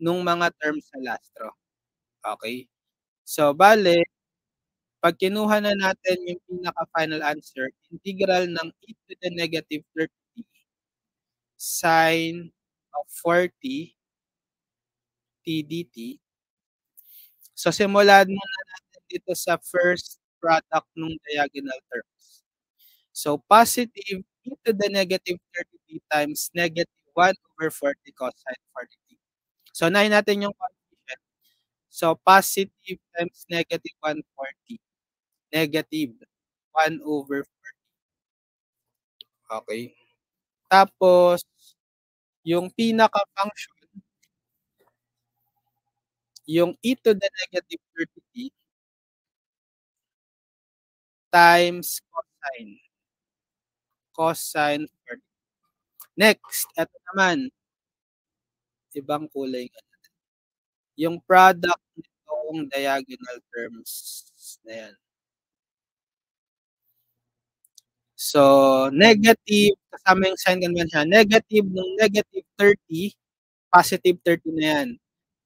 nung mga terms sa last row. Okay? So, bale, pag kinuha na natin yung pinaka-final answer, integral ng e to the negative 30 sine of 40 t dt. So, simulan muna natin dito sa first product ng diagonal terms. So, positive e to the negative 30t times negative 1 over 40 cosine 40t. So, unahin natin yung coefficient. So, positive times negative 140. Negative 1 over 40. Okay. Tapos, yung pinaka-function, yung e to the negative 30t times cosine. Cosine 40. Next, ito naman, ibang kulay nga. Yung product nitong diagonal terms na yan. So, negative, kasama yung sign convention, negative ng negative 30, positive 30 na yan.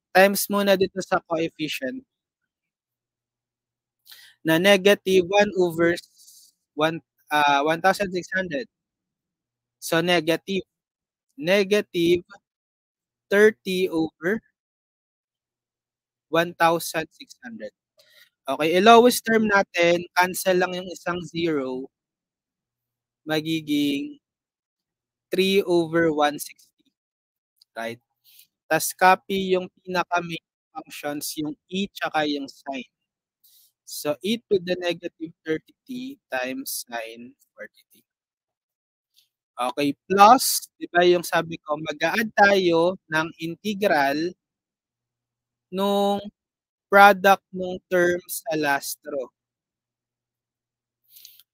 Times muna dito sa coefficient na negative 1 over 1,600. So, negative 30 over 1,600. Okay, i-lowest term natin, cancel lang yung isang 0, magiging 3 over 160. Right? Tapos copy yung pinaka-main functions, yung e tsaka yung sine. So, e to the negative 30t times sine 40t. Okay, plus, di ba yung sabi ko, mag-a-add tayo ng integral nung product ng terms sa last row,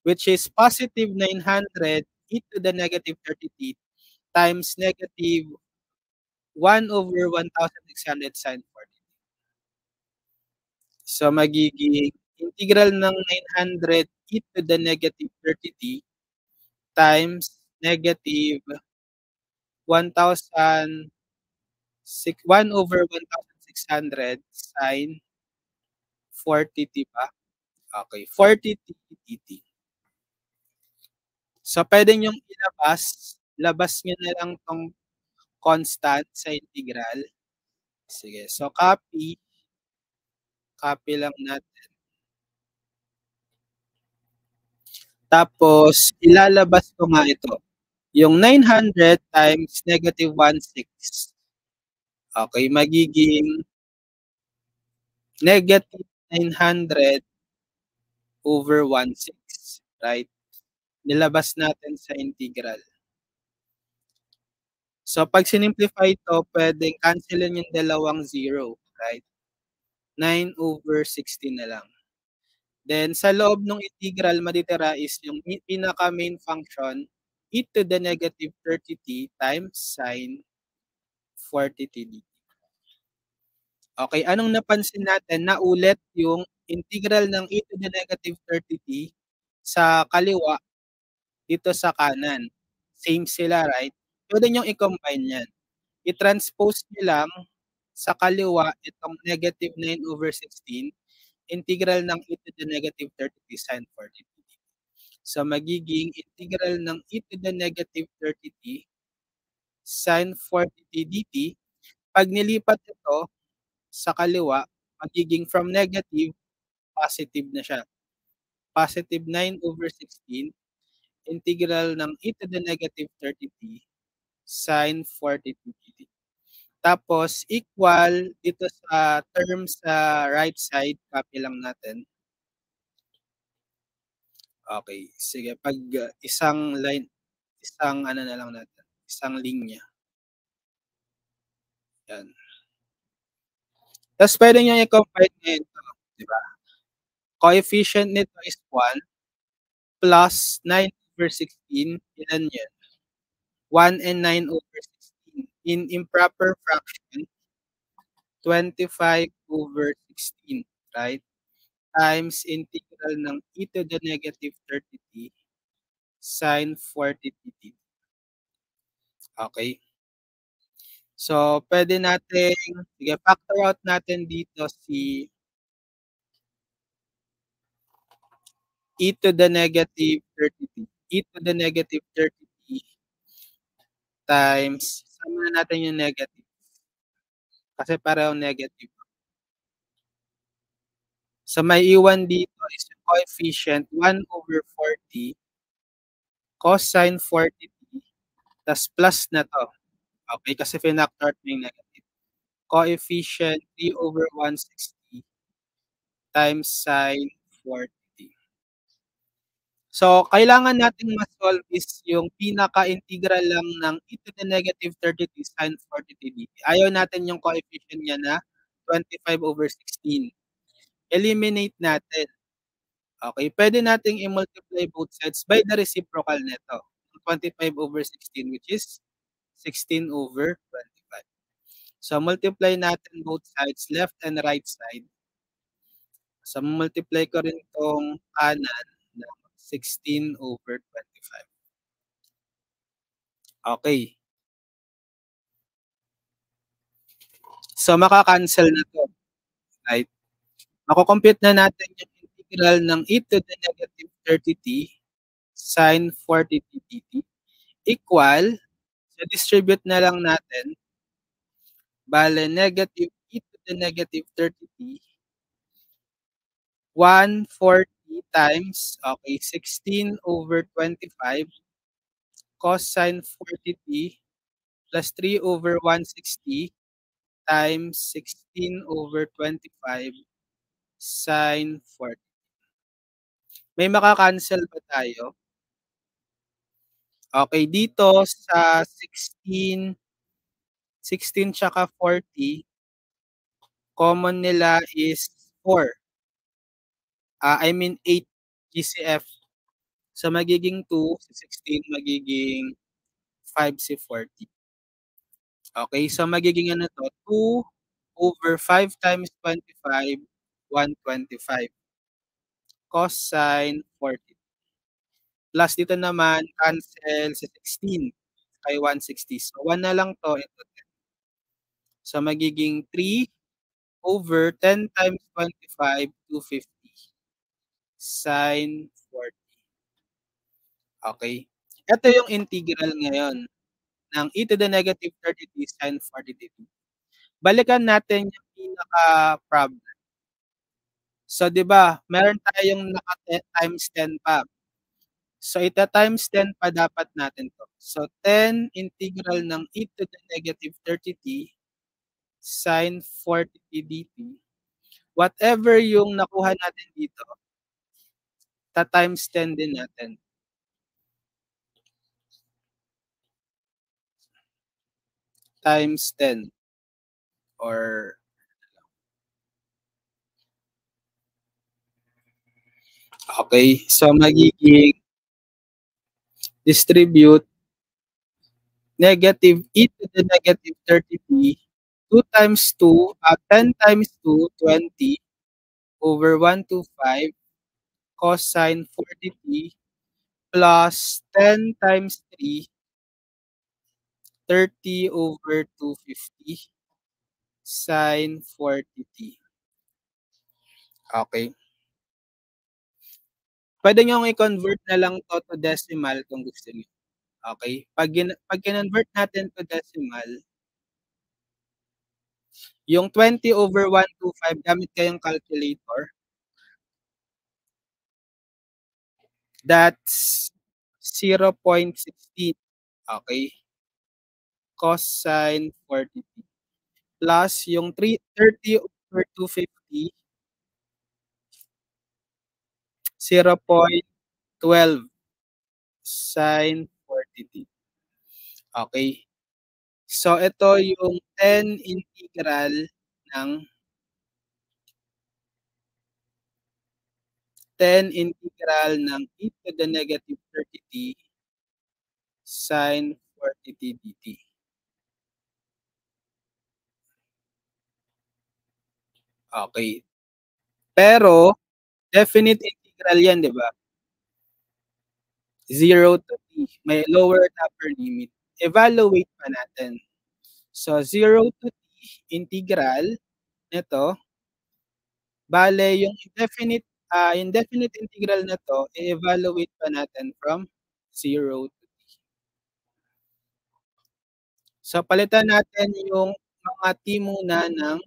which is positive 900 e to the negative 30t times negative 1 over 1,600 sine 40t. So, magiging integral ng 900 e to the negative 30t times negative 1 over 1,600 sine 40t pa. Okay, 40t dt. So, pwede nyong ilabas. Labas nyo na lang tong constant sa integral. Sige, so copy. Copy lang natin. Tapos, ilalabas ko nga ito. Yung 900 times negative 1/6. Okay, magiging negative 900 over 1/6, right? Nilabas natin sa integral. So, pag sinimplify ito, pwedeng cancelin yung dalawang 0, right? 9 over 16 na lang. Then, sa loob ng integral, matitira is yung pinaka-main function, e to the negative 30t times sine 40t dt. Okay, anong napansin natin? Naulit yung integral ng e to the negative 30t sa kaliwa dito sa kanan. Same sila, right? Pwede nyo i-combine yan. I-transpose nyo lang sa kaliwa itong negative 9 over 16, integral ng e to the negative 30t sine 40t. So, magiging integral ng e to the negative 30t sine 40t dt. Pag nilipat ito sa kaliwa, magiging from negative, positive na siya. Positive 9 over 16, integral ng e to the negative 30t sine 40t dt. Tapos, equal dito sa term sa right side, copy lang natin. Okay, sige. Pag isang line, isang ano na lang natin, isang linya. Yan. Tapos, pwede nyo i-combine ngayon ito, di ba? Coefficient nito is 1 plus 9 over 16, ilan yan? 1 and 9 over 16. In improper fraction, 25 over 16, right? Times integral ng e to the negative 30t sine 40t dt. Okay. So, pwede natin, sige, factor out natin dito si e to the negative 30t. E to the negative 30t times, sama na natin yung negative. Kasi pareho negative. So, may iwan dito is yung coefficient 1 over 40 cosine 40t, tas plus na to. Okay, kasi pinactor out yung negative. Coefficient 3 over 160 times sine 40t. So, kailangan nating ma-solve is yung pinaka-integral lang ng e to the negative 30t sine 40t dt. Ayaw natin yung coefficient niya na 25 over 16. Eliminate natin. Okay, pwede nating i-multiply both sides by the reciprocal nito. 25 over 16, which is 16 over 25. So, multiply natin both sides, left and right side. So, multiply ko rin itong kanan na 16 over 25. Okay. So, maka-cancel na to. Right? Mako-compute na natin yung integral ng e to the negative 30t sine 40t dt equal, so distribute na lang natin, bale negative e to the negative 30t 140 times, okay, 16 over 25 cosine 40t plus 3 over 160 times 16 over 25 sine 40. May maka-cancel ba tayo? Okay, dito sa 16 tsaka 40, common nila is 4. I mean 8 GCF. So, magiging 2 sa 16, magiging 5 si 40. Okay, so magiging ano to, 2 over 5 times 25, 125. Cosine 40. Plus dito naman, cancel sa 16 kay 160. So, 1 na lang to, ito 10. So, magiging 3 over 10 times 25, 250. Sine 40. Okay. Ito yung integral ngayon ng e to the negative 30t sine 40t. Balikan natin yung pinaka-problem. So, 'di ba, meron tayong times 10 pa. So, ita-times 10 pa dapat natin 'to. So, 10 integral ng e to the negative 30t sin 40t dt. Whatever yung nakuha natin dito, ta-times 10 din natin. Times 10 or okay, so magiging distribute negative e to the negative 30t 2 times 2, 10 times 2, 20 over 125 cosine 40t plus 10 times 3, 30 over 250 sine 40t. Okay. Pwede nyo i-convert na lang to decimal kung gusto niyo. Okay? Pag kinonvert natin to decimal, yung 20 over 125, gamit kayong calculator, that's 0.16. Okay? Cosine 40t. Plus yung 30 over 250, 0.12 sine 40t. Okay? So, ito yung 10 integral ng 10 integral ng e to the negative 30t sine 40t dt. Okay. Pero, definite integral yan, di ba? 0 to t. May lower at upper limit. Evaluate pa natin. So, 0 to t integral nito, bale, yung indefinite integral na to, i-evaluate pa natin from 0 to t. So, palitan natin yung mga t muna ng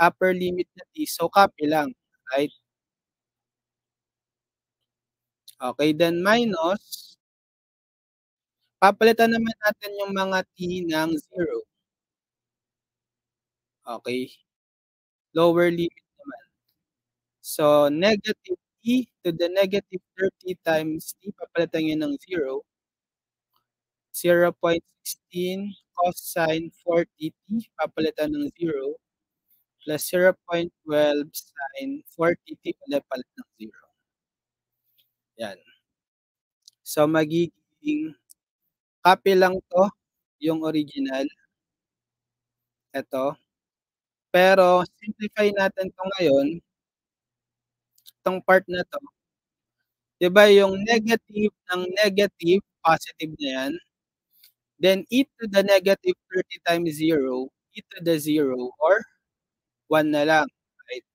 upper limit na t. So, copy lang. Right? Okay, then minus, papalitan naman natin yung mga t ng 0. Okay? Lower limit naman. So, negative e to the negative 30 times t, papalitan yun ng 0. 0.16 cosine 40t, papalitan ng 0, plus 0.12 sine 40t, palit ng 0. Yan. So, magiging copy lang to, yung original. Ito. Pero, simplify natin to ngayon. Itong part na to. Diba yung negative ng negative, positive na yan. Then, e to the negative 30 times 0, e to the 0, or 1 na lang. Right?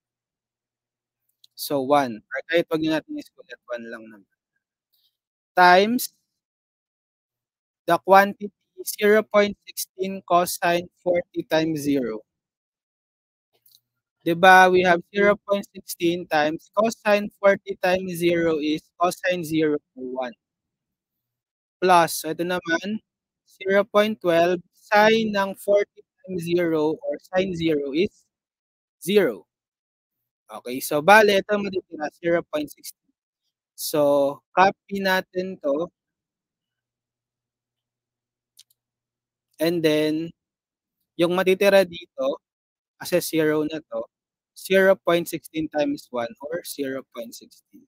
So, 1. Or kahit wag natin isulat, 1 lang naman. Times the quantity 0.16 cosine 40 times 0. Diba, we have 0.16 times cosine 40 times 0 is cosine 0 to 1. Plus, ito naman, 0.12 sine ng 40 times 0 or sine 0 is 0. Okay, so bale, ito matitira 0.16. So, copy natin to. And then, yung matitira dito, kasi 0 na to, 0.16 times 1 or 0.16.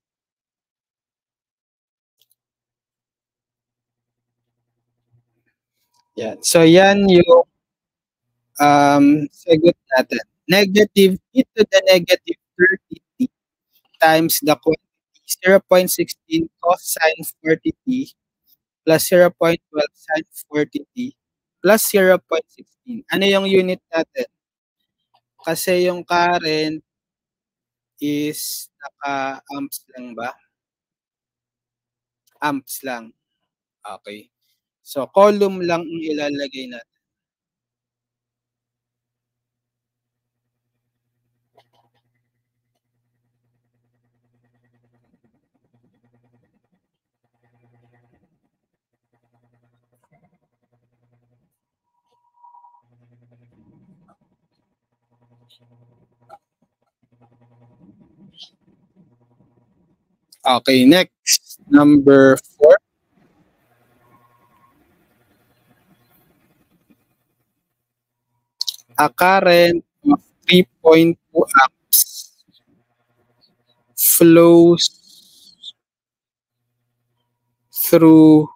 Yan. So, yan yung sagot natin. Negative e to the negative 30t times the quantity 0.16 cosine 40t plus 0.12 sine 40t plus 0.16. Ano yung unit natin? Kasi yung current is naka-amps lang ba? Amps lang. Okay. So, column lang ang ilalagay natin. Okay, next. Number 4. A current of 3.2 amps flows through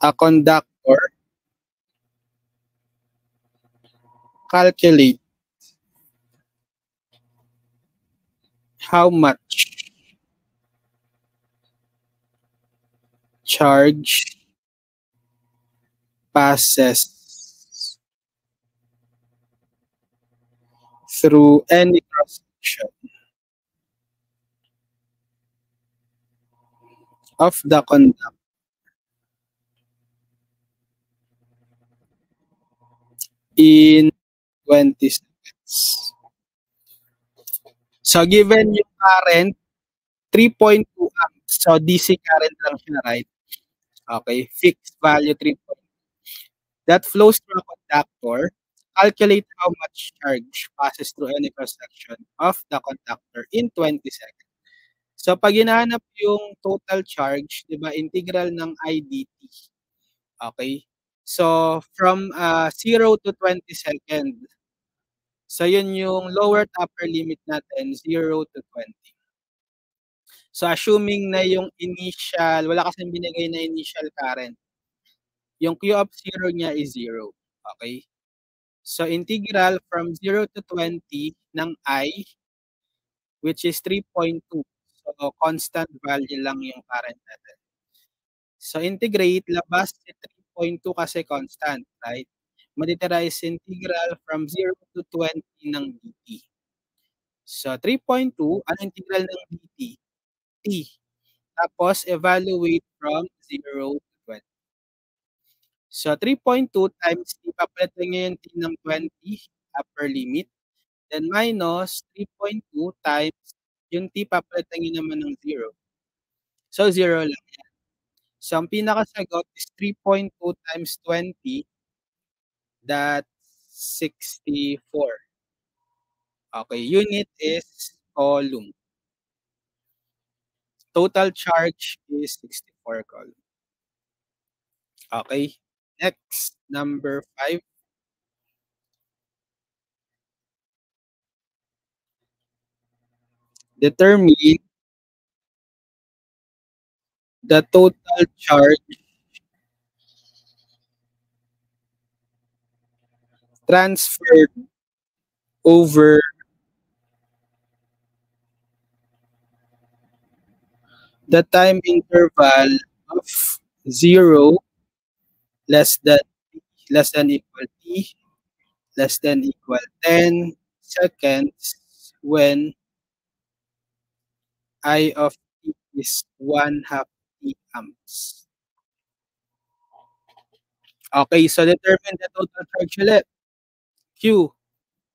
a conductor. Calculate how much charge passes through any cross section of the conductor in 20 seconds. So given yung current 3.2 amps, so DC current lang siya, right? Okay, fixed value 3.2 that flows through a conductor. Calculate how much charge passes through any cross section of the conductor in 20 seconds. So pag hinahanap yung total charge, 'di ba, integral ng I dt. Okay? So from 0 to 20 seconds. So yun yung lower to upper limit natin, 0 to 20. So assuming na yung initial, wala kasing binigay na initial current. Yung Q of 0 niya is 0. Okay? So integral from 0 to 20 ng I, which is 3.2. So constant value lang yung current natin. So integrate, labas si 3.2 kasi constant, right? Matitira is integral from 0 to 20 ng dt. So 3.2, ano integral ng dt? T. Tapos evaluate from 0 to 20. So 3.2 times t, papalitan nyo yung t ng 20, upper limit. Then minus 3.2 times yung t, papalitan nyo naman ng 0. So 0 lang yan. So ang pinakasagot is 3.2 times 20, that's 64. Okay, unit is coulomb. Total charge is 64 coulomb. Okay, next, number 5. Determine the total charge transferred over the time interval of 0 less than equal t less than equal 10 seconds when I of t is 1/2 t amps. Okay, so determine the total charge ulit. Q,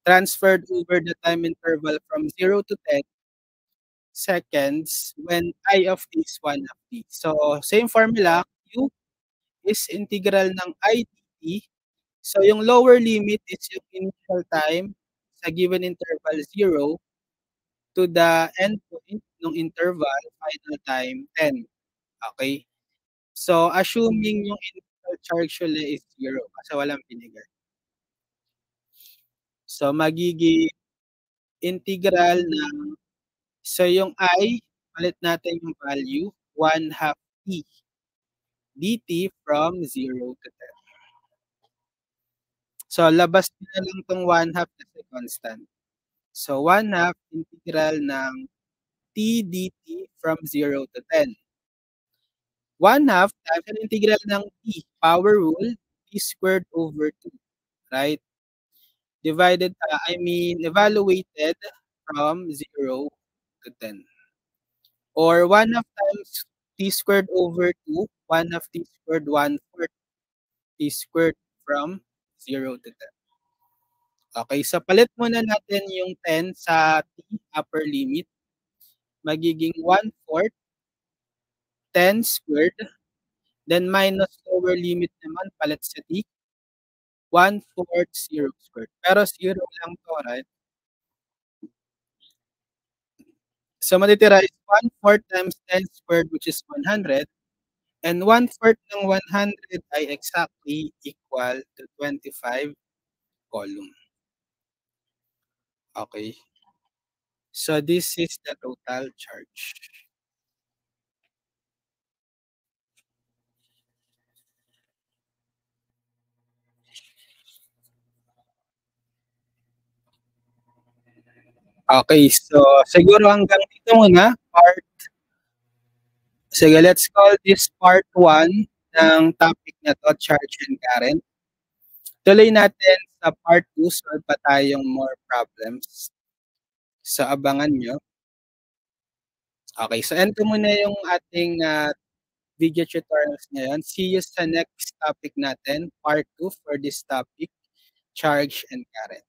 transferred over the time interval from 0 to 10 seconds when I of t is 1/2 t. So, same formula, Q is integral ng I dt. So, yung lower limit is yung initial time sa given interval 0 to the endpoint ng interval, final time 10. Okay? So, assuming yung initial charge ulit is 0 kasi walang binigay. So, magiging integral ng, so yung I, palit natin yung value, 1/2 t dt from 0 to 10. So, labas na lang itong 1/2 kasi constant. So, 1/2 integral ng t dt from 0 to 10. 1/2 times ang integral ng t, power rule, t squared over 2, right? Divided, evaluated from 0 to 10. Or 1/2 times t squared over 2, 1/2 t squared, 1/4 t squared from 0 to 10. Okay, so palit muna natin yung 10 sa t, upper limit. Magiging 1/4, 10 squared, then minus lower limit naman, palit sa t. 1/4 0 squared. Pero 0 lang 'to, right? So matitira is 1/4 times 10 squared which is 100 and 1/4 ng 100 ay exactly equal to 25 coulomb. Okay. So this is the total charge. Okay, so siguro hanggang dito muna sige, let's call this part 1 ng topic na 'to, charge and current. Tuloy natin sa part 2, solve pa tayong more problems. So abangan niyo. Okay, so end ko muna yung ating, video tutorials ngayon. See you sa next topic natin, part 2 for this topic, charge and current.